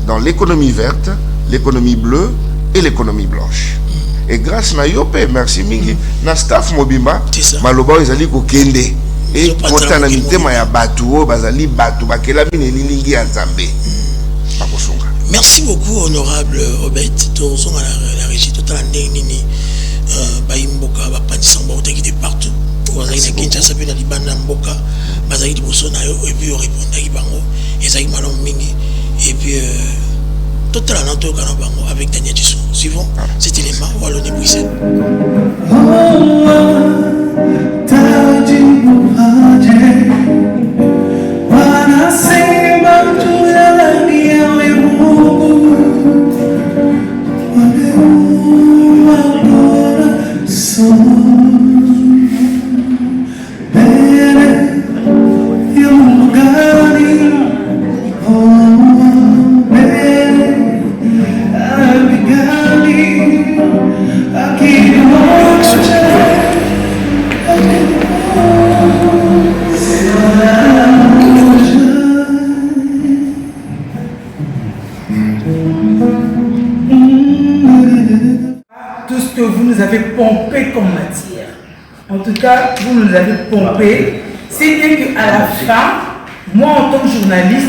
A: dans l'économie verte, l'économie bleue et l'économie blanche. Et grâce na yope merci mingi na staff mobimba maloba ezali ko kende et kotana mitema ya batu bazali batu bakela mine lilingi ya Nzambe bakosunga.
B: Merci beaucoup honorable Robert Torzon à la régie totale nini ba imboka ba pandisa mbo de partout. Bazali na Kinshasa pe na Libanda mboka bazali liboso na yo et puis répondre ki bango ezali malom mingi et puis tout la nanto kana bango avec Daniel Dissou. Suivons cet élément Wallonie Bruxelles.
D: Pompé comme matière. En tout cas, vous nous avez pompé. C'est bien qu'à la fin, moi en tant que journaliste,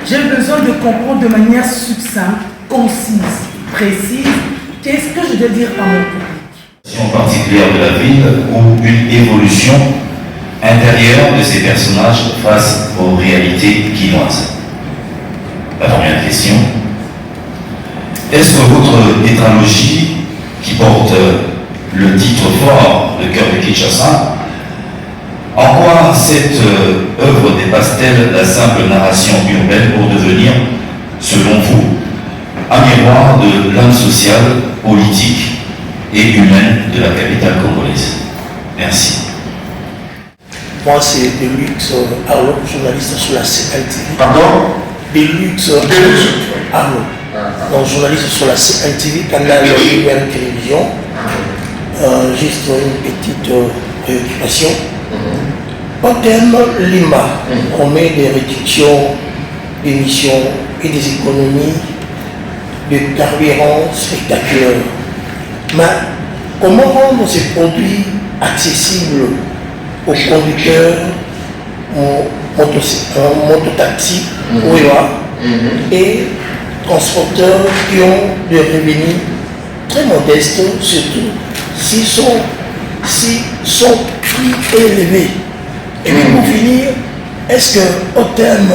D: j'ai besoin de comprendre de manière succincte, concise, précise, qu'est-ce que je dois dire à mon public.
E: En particulier de la ville ou une évolution intérieure de ces personnages face aux réalités quinoises. La première question, est-ce que votre tétralogie qui porte le titre fort, le cœur de Kinshasa, en quoi cette œuvre dépasse-t-elle la simple narration urbaine pour devenir, selon vous, un miroir de l'âme sociale, politique et humaine de la capitale congolaise? Merci.
B: Moi, c'est Deluxe Arnaud, journaliste sur la CLTV.
A: Pardon?
B: Deluxe Arnaud, donc journaliste sur la CLTV, canal de télévision. Juste une petite préoccupation. Au terme Lima, on met des réductions d'émissions et des économies de carburant spectaculaires. Mais comment rendre ces produits accessibles aux conducteurs, aux mototaxis, et
F: transporteurs qui ont des revenus très modestes, surtout s'ils sont prix élevés. Et puis pour finir, est-ce que au terme,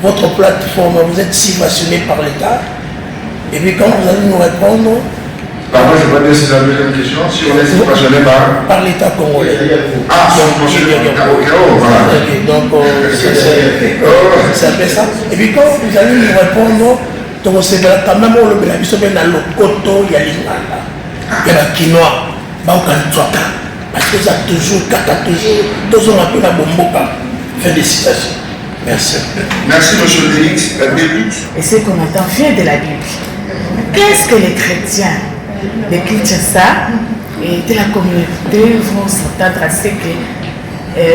F: votre plateforme, vous êtes subventionné par l'État? Et puis quand vous allez nous répondre...
A: Pardon, je ne vais pas dire si c'est la deuxième question. Si on est subventionné par
F: l'État congolais.
A: Ah, subventionné par voilà.
F: Donc, c'est un peu ça. Et puis quand vous allez nous répondre, donc c'est quand même le bénéfice de la locoto, il y a l'Ingala, il y a la quinoa, parce que ça toujours, toujours un peu la bomboka. Fin de citation. Merci.
A: Merci, monsieur le Félix. La Bible.
D: Et ce qu'on entend vient de la Bible. Qu'est-ce que les chrétiens de Kinshasa et de la communauté vont s'entendre à ce que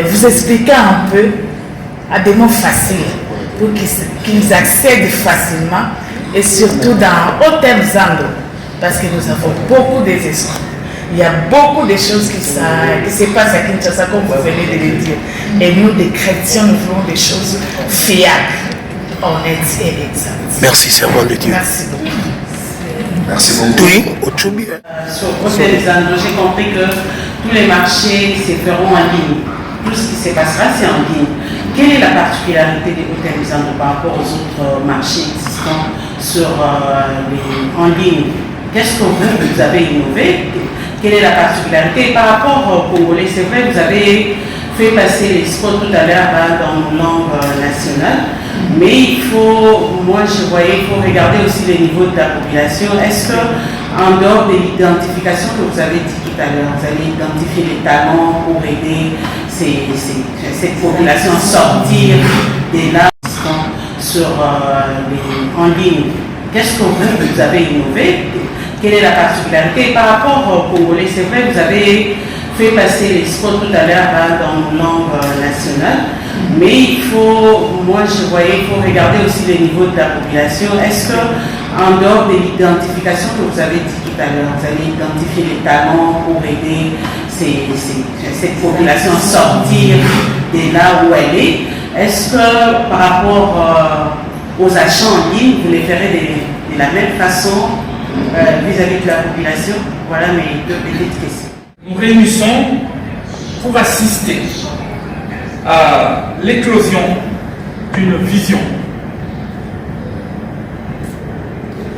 D: vous expliquez un peu à des mots faciles pour qu'ils accèdent facilement et surtout dans Hôtel Zando, parce que nous avons beaucoup de esprits. Il y a beaucoup de choses qui se passent à Kinshasa, comme vous venez de le dire. Et nous, des chrétiens, nous voulons des choses fiables, honnêtes et exactes.
F: Merci, servant de Dieu.
D: Merci beaucoup.
A: Merci beaucoup.
F: Oui, au Tchoubi.
G: Sur Hôtel Zando, j'ai compris que tous les marchés se feront en ligne. Tout ce qui se passera, c'est en ligne. Quelle est la particularité des Hôtels Zando par rapport aux autres marchés existants en ligne? Qu'est-ce que vous avez innové? Quelle est la particularité? Par rapport aux Congolais, c'est vrai, vous avez fait passer les spots tout à l'heure dans nos langues nationales, mais il faut regarder aussi le niveau de la population. Est-ce que, en dehors de l'identification que vous avez dit tout à l'heure, vous allez identifier les talents pour aider cette population à sortir des là en ligne? Qu'est-ce que vous avez innové? Quelle est la particularité? Par rapport aux Congolais, c'est vrai, vous avez fait passer les spots tout à l'heure dans nos langues nationales, mais il faut regarder aussi le niveau de la population. Est-ce que, en dehors de l'identification que vous avez dit tout à l'heure, vous allez identifier les talents pour aider cette population à sortir de là où elle est? Est-ce que, par rapport aux achats en ligne, vous les ferez de la même façon vis-à-vis de la population? Voilà mes deux petites questions.
H: Nous réunissons pour assister à l'éclosion d'une vision,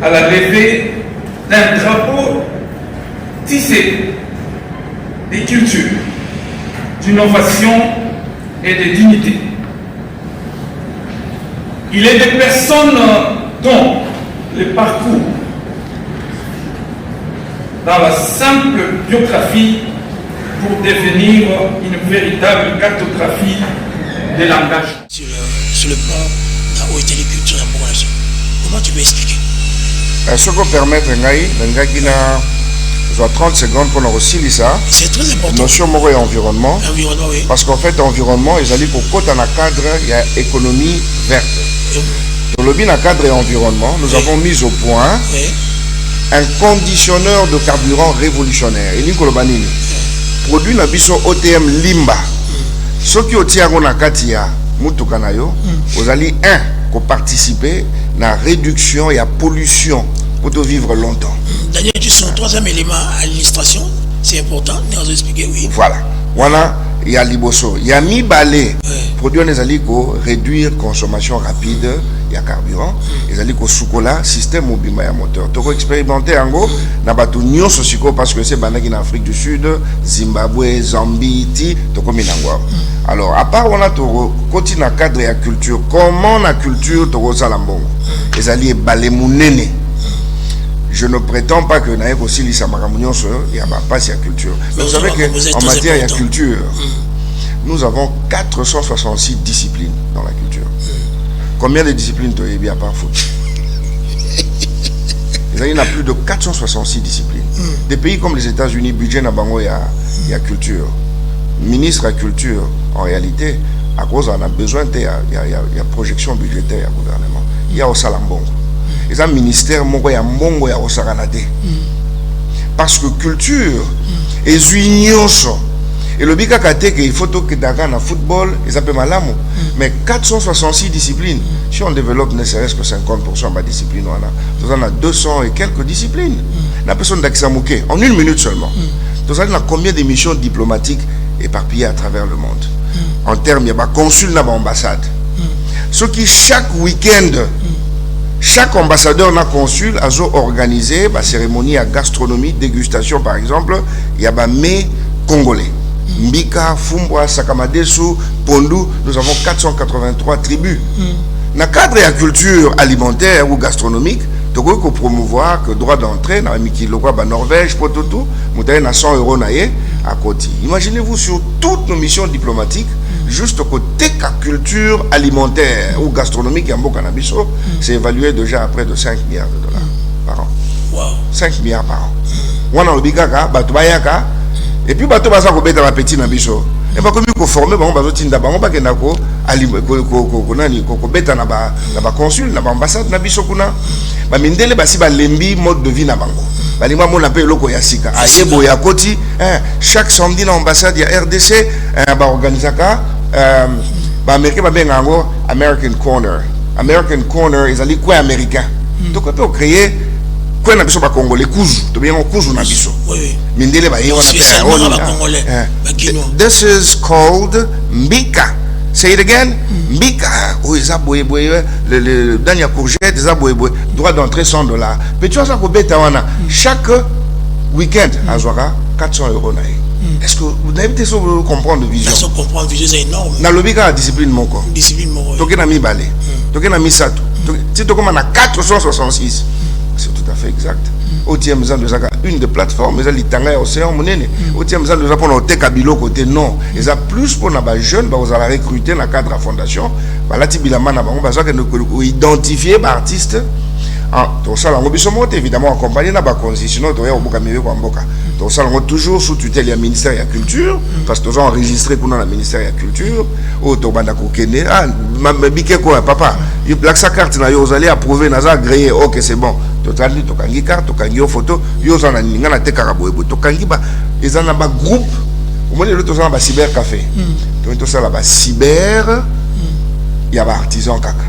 H: à la levée d'un drapeau tissé des cultures, d'innovation et de dignité. Il est des personnes dont le parcours dans la simple biographie pour devenir une véritable cartographie des langages.
B: Sur le plan de la culture et comment tu peux expliquer?
A: Ce qu'on permet de soit 30 secondes pour nous aussi ça.
B: C'est très important.
A: Notion moro et environnement.
B: Environnement, oui.
A: Parce qu'en fait, environnement, ils allaient pour côté dans le cadre, il y a économie verte. Dans le bien cadre et environnement, nous avons mis au point un conditionneur de carburant révolutionnaire. Et Nikolobanini produit la biso OTM Limba. Ce qui obtient na katia mutukanayo, vous allez pour participer à la réduction et à la pollution pour te vivre longtemps.
B: Daniel, tu son troisième élément à l'administration, c'est important, nous avons expliqué, oui.
A: Voilà. Voilà, il y a Liboso. Il y a mi balai. Produit les alliés pour réduire consommation rapide, il y a carburant. Les alliés pour soukola, système mobile et moteur. Tu peux expérimenter en gros, n'a pas tout nion socico parce que c'est banaki en Afrique du Sud, Zimbabwe, Zambie, tu peux minangwa. Alors, à part on a tout continue à cadre et à culture, comment la culture tu ressens la bonne. Les alliés balai mounene. Je ne prétends pas que naïf aussi il y a pas si culture. Mais vous savez qu'en matière de culture, nous avons 466 disciplines dans la culture. Combien de disciplines tu as bien par foot? Il y en a plus de 466 disciplines. Des pays comme les États-Unis, budget n'a bango il y a culture. Ministre à culture, en réalité, à cause on a besoin il y a projection budgétaire au gouvernement. Il y a au Salambongo. Et un ministère mongo ya osaganade. Parce que culture est union. Et le bika kate que il faut que Dakar na football, ils appellent malamu. Mais 466 disciplines. Si on développe ne serait-ce que 50% de discipline, on a 200 et quelques disciplines. La personne d'Aksamouké, en 1 minute seulement. Donc, on a combien d'émissions diplomatiques éparpillées à travers le monde? En termes, il y a consul dans l'ambassade. Ce qui, chaque week-end, chaque ambassadeur n'a consul a organisé la cérémonie à gastronomie, dégustation par exemple, il y a mets congolais. Mbika, Fumbwa, Sakamadesu, Pondu, nous avons 483 tribus. Dans le cadre de la culture alimentaire ou gastronomique, tu peux promouvoir que le droit d'entrée, dans la Norvège, pour tout, vous avez 100 € à côté. Imaginez-vous sur toutes nos missions diplomatiques, juste côté de la culture alimentaire ou gastronomique, c'est évalué déjà à près de 5 milliards de dollars par an.
B: Wow.
A: 5 milliards par an. On a le et puis, bateau basa ko beta ba petit na biso. Et pas comme ko former ba on bazo tinda ba on ba kena ko ko beta na ba consul na ba ambassade na biso kuna. Ba mindele ba si ba lembi mode de vie na bango. Ba lingwa mo na pe loko ya sika. Ayebo ya koti, chaque samedi na ambassade ya RDC ba organisaka ba américain ba benga ngo American Corner. American Corner is ali quoi américain. Donc on peut créer quoi na biso ba congolais kuzu to bien kuzu na biso. Oui. Mindele ba yewa na congolais. This is called Mbika. Say it again. Mbika. Oh isa boye le dernier courgette isa boye droit d'entrée $100. Mais tu vois ça ko beta wana chaque week-end à Zouara 400 € na. Est-ce que vous n'avez pas comprendre vision?
B: Ça comprendre vision c'est énorme.
A: Na lobika discipline moko.
B: Discipline moko.
A: Tokena mi balé. Tokena mi sato. Si tokoma na 466. C'est tout à fait exact. Au tiers de une des plateformes, mais elle est océan monnaie. Au tiers de pour nos kabilo côté non. Et ça plus pour les jeunes, vous allez recruter dans le cadre de la fondation. Voilà, Tibilama n'a pas besoin de identifier les artistes. Tout ça, évidemment accompagné dans la constitution. Tout ça, toujours sous tutelle du ministère de la Culture, parce que nous avons enregistré pour le ministère de la Culture. Au Tobanda Kokene, quoi, papa, il y a sa carte, vous allez approuver, vous allez agréer, ok, c'est bon. Total, tokangi carte, tokangi photo, vous allez ngana te karaboué, tokangi ba, ils ont un groupe, au moins les autres ont un cyber café. Donc tout ça là-bas, cyber, il y a un artisan kaka.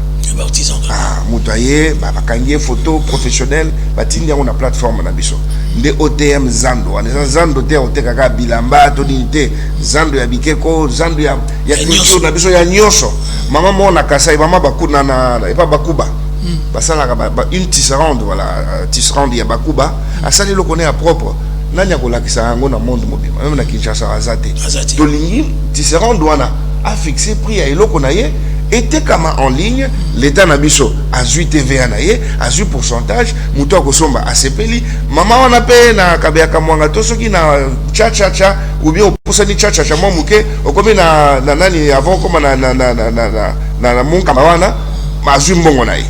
A: Moutaye, bakangie photo professionnel, batindi on a plateforme na biso. Nde OTM Zando, Zando te kaka bilamba to dinité, Zando ya bikeko, Zando ya culture na biso ya nyoso. Mama mona kasai mama bakuna na et pas bakuba. Basala une tisserande voilà, tisserande ya bakuba, asali lo connaît à propre. Nanya ko lakisa yango na monde mobile, même na Kinshasa azate. To lingi tisserande wana a fixé prix à eloko na ye. Était comme en ligne, l'État Nabiso a 8 TVA naie, a 8 pourcentage, Mouto Kosomba a sepeli, maman on a payé na Kabeaka Mwanga, tout ce qui na cha ou bien au Poussani cha moi mouké, au comme na nani avant comme na mon Kamawana, ma 8 bon naie.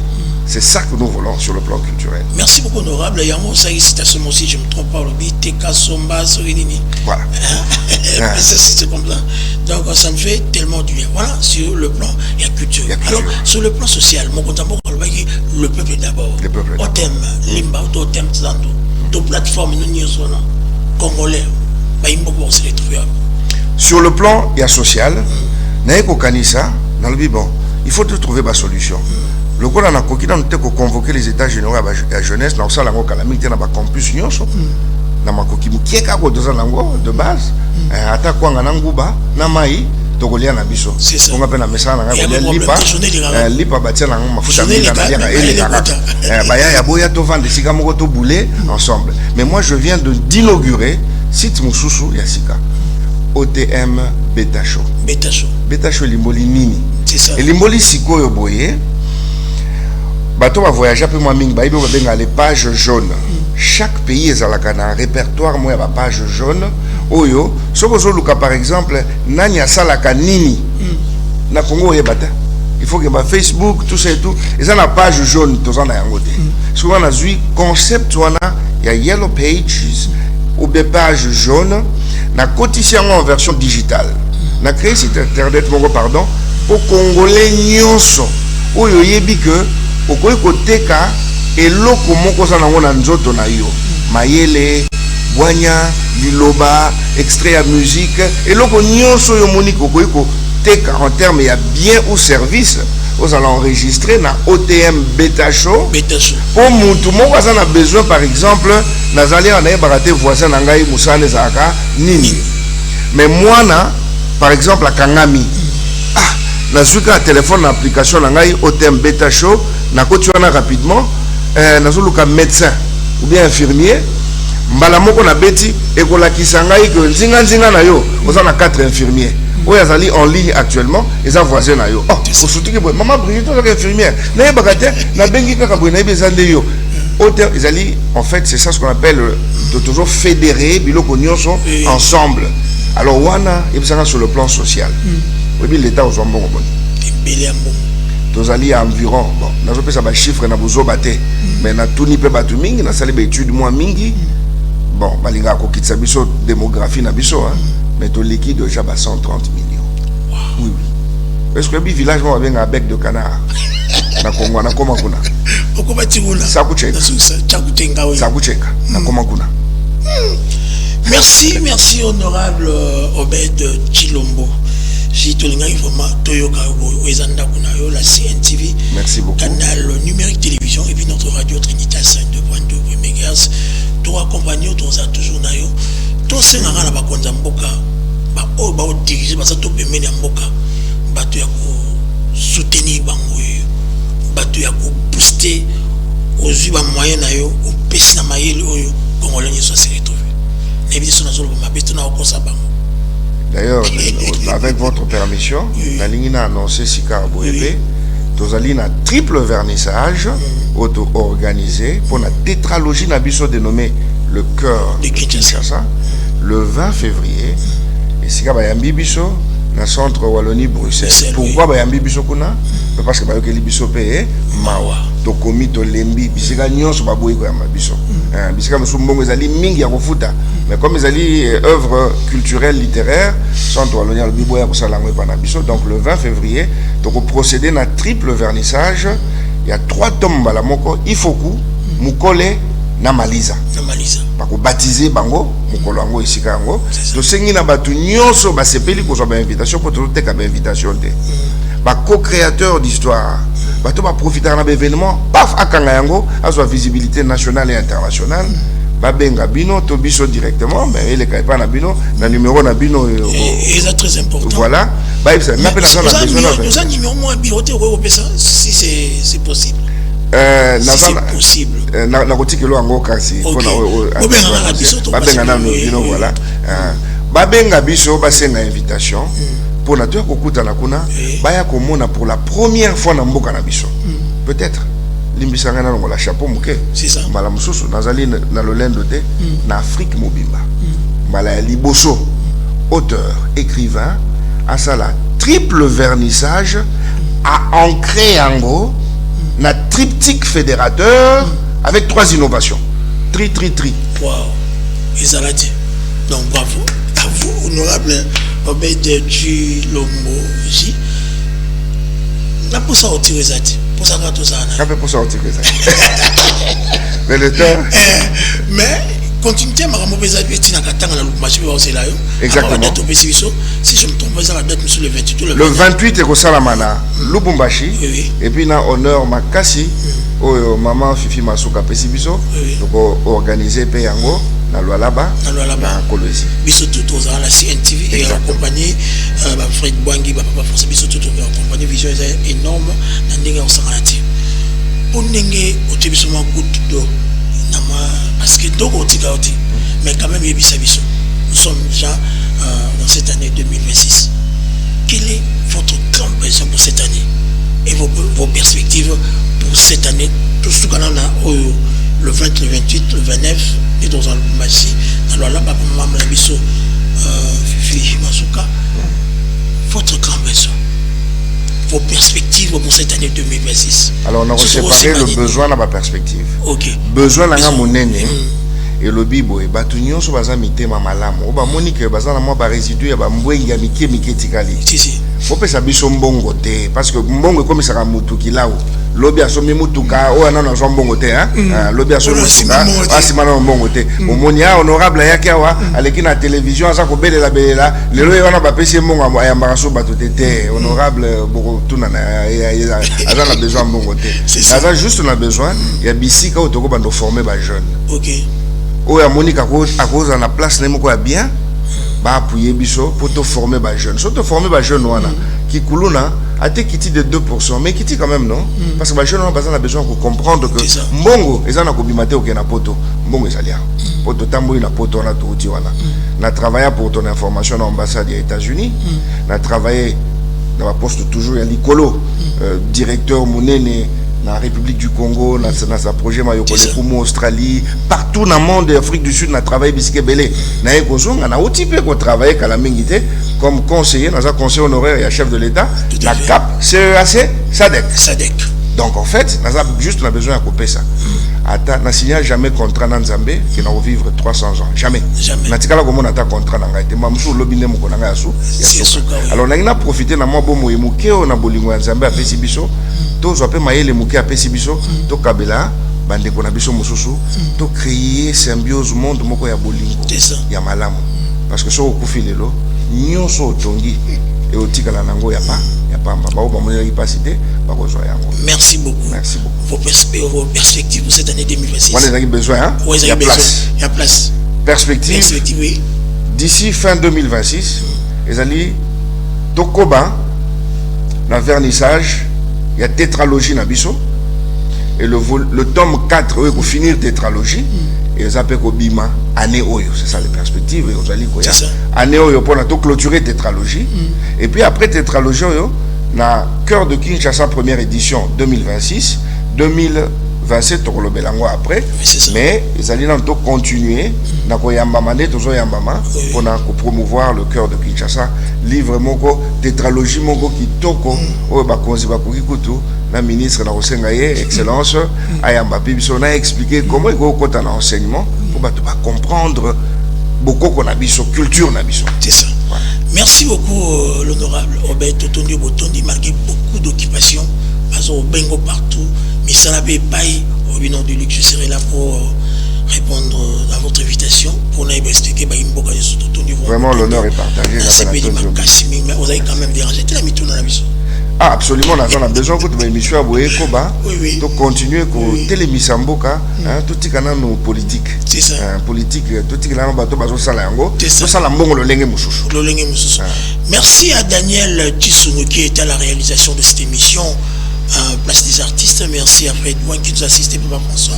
A: C'est ça que nous voulons sur le plan culturel.
B: Merci beaucoup, honorable. Il y a un citation aussi, je ne me trompe pas, le Biteka Somba Sorinini. Voilà. C'est comme ça. Donc ça me fait tellement du bien. Voilà, sur le plan, il y a culture. Alors, sur le plan social, mon contemporain, le peuple d'abord. Le peuple d'abord. Au thème, Limba, au thème, aux plateformes, nous sommes congolais.
A: Sur le plan social, il faut trouver ma solution. Le coup on a convoqué les états généraux à la jeunesse dans ça lango calamité na ba campus nyonso na makoki mukieka ko doza lango de base ata kwanga na nguba na mai tokolia na biso on appelle na message na ngako lipa batia na mafuta mingi na liaka ele baya ya boya to vendre sika moko to bouler ensemble. Mais moi je viens d'inaugurer site mususu ya sika OTM Beta Show limboli nini c'est ça et limboli sikoyo boye bateau va voyager peu moins ming baïbe va les pages jaunes. Chaque pays est à un répertoire moi la page jaune. Oyo, sokozo luka par exemple nanya salaka nini na Congo yebata. Il faut que ba Facebook tout ça et tout. Et ça la page jaune tous en a yangote. Souvent on a vu concept wana ya yellow pages ou des pages jaunes na quotidien en version digitale. Na créé site internet mongo pardon pour congolais nyonso. Oyo yebi que okoki koteka eloko moko za nango na nzoto na yo mayele bwanya liloba extrait à musique et loko nyonso yo moniko koiko tek en termes ya bien ou service vous allez enregistrer na OTM Beta Show pour mutu moko aza besoin par exemple nazali na baraté voisin na ngai musane zaka nini mais moi na par exemple à Kangami na suka téléphone application na ngai OTM Beta Show na kotuana rapidement nazoluka médecin ou bien infirmier mbala moko na beti ekolakisa ngai que nzinga na yo oza na 4 infirmiers oui, ils sont en ligne actuellement, ils ont voisin à yo. Oh, surtout que maman Brigitte, est infirmière. N'a pas gâté, n'a bengi kaka bouina besoin de yo. Ils allaient, en fait, c'est ça ce qu'on appelle de toujours fédérer, bilo sont ensemble. Alors wana, ils sont sur le plan social. Oui, l'État aux jambons bon. Ils allaient environ, bon, n'a pas ça chiffre n'a besoin battre, mais n'a tout ni peut battre mingi, n'a salé étude moins mingi. Bon, balinga ko kitsa biso démographie na biso hein. Mais ton liquide déjà 130 millions. Wow. Oui, oui. Est-ce que le village va avec un bec de canard? Na Congo, na comment kuna?
B: Pourquoi tu veux?
A: Ça coûte cher. Ça coûte cher. Na comment kuna?
B: Merci honorable Obed Chilombo. Si tu as vraiment Toyoka ou la CNTV.
A: Merci beaucoup.
B: Canal numérique télévision et puis notre radio Trinité 5.2 MHz. Toi accompagné, toi ça toujours na yo. Toi c'est na na ba konza mboka. Ba o ba o diriger ba ça to pemene mboka. Ba to ya ko soutenir bango yo. Ba to ya ko booster aux ba moyen na yo, au pesi na mayele oyo congolais so se retrouver. Et bien,
A: d'ailleurs, avec votre permission, la ligne a annoncé Sika Boébé, nous allons un triple vernissage auto-organisé pour la tétralogie Nabiso dénommée Le Cœur de Kinshasa le 20 février. Et Sika Bayambi Biso, dans le centre Wallonie-Bruxelles. Pourquoi Bayambi Biso Kuna? Parce que Bayambi Biso paye Mawa. Tokomi to lembi bisika nyonso baboyi ko yamba biso bisika musumbongo ezali mingi ya kofuta mais comme ezali œuvre culturelle littéraire centre walonia le biboya ko sala ngwe pana biso donc le 20 février toko procéder na triple vernissage il y a 3 tomes bala moko ifoku mukole na maliza ba ko baptiser bango mukolo ngo isika ngo to sengi na batu nyonso ba sepeli ko so ba invitation ko to teka ba invitation te ba co-créateur d'histoire bato ba profiter na événement paf akanga yango azwa visibilité nationale et internationale ba benga bino to biso directement mais il est pas na bino na numéro na bino
B: et c'est très important
A: voilà ba ça n'a pas besoin
B: de numéro moins biroté ou ça si c'est possible
A: c'est possible na kotikelo yango kasi pona ba benga na bino voilà ba benga biso ba senga invitation pour la tour kokuta na kuna baya komona pour la première fois na mboka na biso peut-être limbisanga na la chapeau muke
B: c'est ça
A: mbala mususu nazali na lolendo te na Afrique mobimba mbala ya liboso auteur écrivain asala triple vernissage a ancré yango na triptyque fédérateur avec 3 innovations tri
B: wow Izalati donc bravo à vous honorable Obed Chilombo J. La pour ça retirer ça. Pour ça tout ça.
A: Pour ça retirer ça. Mais le temps.
B: Mais continuez à me remonter ça puis tu n'as qu'à attendre la marché aussi là.
A: Exactement.
B: Si je me trompe pas la date monsieur le 28
A: le 28 et Salamana Lubumbashi et puis na honneur Makasi au maman Fifi Masuka Pesibiso donc organiser Peyango na Lualaba na Kolwezi
B: biso tout aux la CNTV et accompagné Fred Bwangi papa François biso tout accompagné vision énorme na ndenge osangalati pour ndenge otibiso ma goutte d'eau nama parce que donc otikauti mais quand même yebisa biso nous sommes déjà dans cette année 2026 quelle est votre grande vision pour cette année et vos perspectives pour cette année tout ce qu'on a le 20, le 28, le 29 et dans un match dans le papa maman la biso Fifi Masuka votre grand besoin vos perspectives pour cette année 2026
A: alors on a séparé le besoin dans ma perspective besoin dans la monnaie et le bibo et batu nyonso baza mitema malamu oba monique baza na mo ba résidu ya ba mbwengi ya mike tikali
B: si
A: faut pesa biso mbongo te parce que mbongo comme ça mutu kilao lobi asomi mutuka o ana na zombo ngote lobi asomi mutuka asimana mbongo te omonia honorable yakiawa aleki na télévision asa ko belela lelo yona ba pesi mbongo ya mbaraso bato tete honorable boko tuna na aza na besoin mbongo te aza juste na besoin ya bisika otoko bando former ba jeune
B: OK
A: o ya monika ko akoza na place nemoko ya bien ba appuyer biso pour te former ba jeune surtout former ba jeune wana qui kuluna a été quitté de 2% mais quitté quand même non parce que ba jeune on a besoin de comprendre que mbongo ezana ko bimate au na poto mbongo ezalia poto tambo na poto na touti wana na travaillé pour ton information dans l'ambassade des États-Unis na travaillé dans la poste toujours ya likolo directeur monene na République du Congo, na sa projet Mayokole Kumu Australie, partout dans le monde d'Afrique du Sud, na travaillé bisque belé. Na ekozonga na otipe ko travailler kalamengité comme conseiller, dans un conseil honoraire et chef de l'État, la CAP, CEAC, SADC. Donc en fait, na juste na besoin de couper ça. Attends, na signé jamais contrat dans Zambé qui na vivre 300 ans, jamais. Na tikala comme on a contrat na ngaite, mamsou lobine mo konanga yasu. Alors na ina profiter na mo bomo emuke o na bolingo ya Zambé a pesi biso. Tous appellent maïle mouké à Pessibiso, to kabela, bande konabiso mosusu, to créer symbiose monde moko ya bolingo, ya malamu. Parce que so okufi lelo, nyonso tongi et otika la nango ya pa mba ba ba mona capacité ba kozwa yango.
B: Merci beaucoup.
A: Merci beaucoup.
B: Vos perspectives pour cette année 2026.
A: On a besoin hein.
B: Il y a place.
A: Perspective
B: oui.
A: D'ici fin 2026, ezali tokoba la vernissage. Il y a tétralogie na biso et le tome 4 il faut finir tétralogie et ça peut bima année oyo c'est ça les perspectives et vous allez quoi année oyo pour tout clôturer tétralogie et puis après tétralogie oyo na cœur de Kinshasa première édition 2026 2027 to le belango après mais ils allaient tout continuer na ko yambama ne tozo yambama pour na promouvoir le cœur de Kinshasa livre moko tétralogie moko kitoko o ba konzi ba kukutu na ministre na osenga ye excellence ayamba biso na expliquer comment il faut kota na enseignement pour ba comprendre beaucoup qu'on a biso culture na biso
B: c'est ça voilà. Merci beaucoup l'honorable Robert Totondio Botondi malgré beaucoup d'occupation au bengo partout mais ça n'a pas au bilan du luxe je serai là pour répondre à votre invitation pour nous expliquer
A: vraiment l'honneur est partagé
B: vous avez quand même dérangé la mytho dans la mission
A: ah absolument on a besoin que tu émission à Boekoba de continuer que télémission mboka tout tikana nos politique
B: c'est ça
A: politique tout tikana bato bazo sala yango to sala mbongo lo lenge mususu
B: merci à Daniel Tissounou qui était à la réalisation de cette émission Place des artistes. Merci à Fred Douane qui nous assiste, Papa François.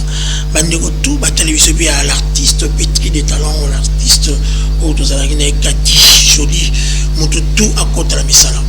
B: Bandego tout, télévision à l'artiste pétri des talents, l'artiste Cathy Jolie, tout à côté de la Missala.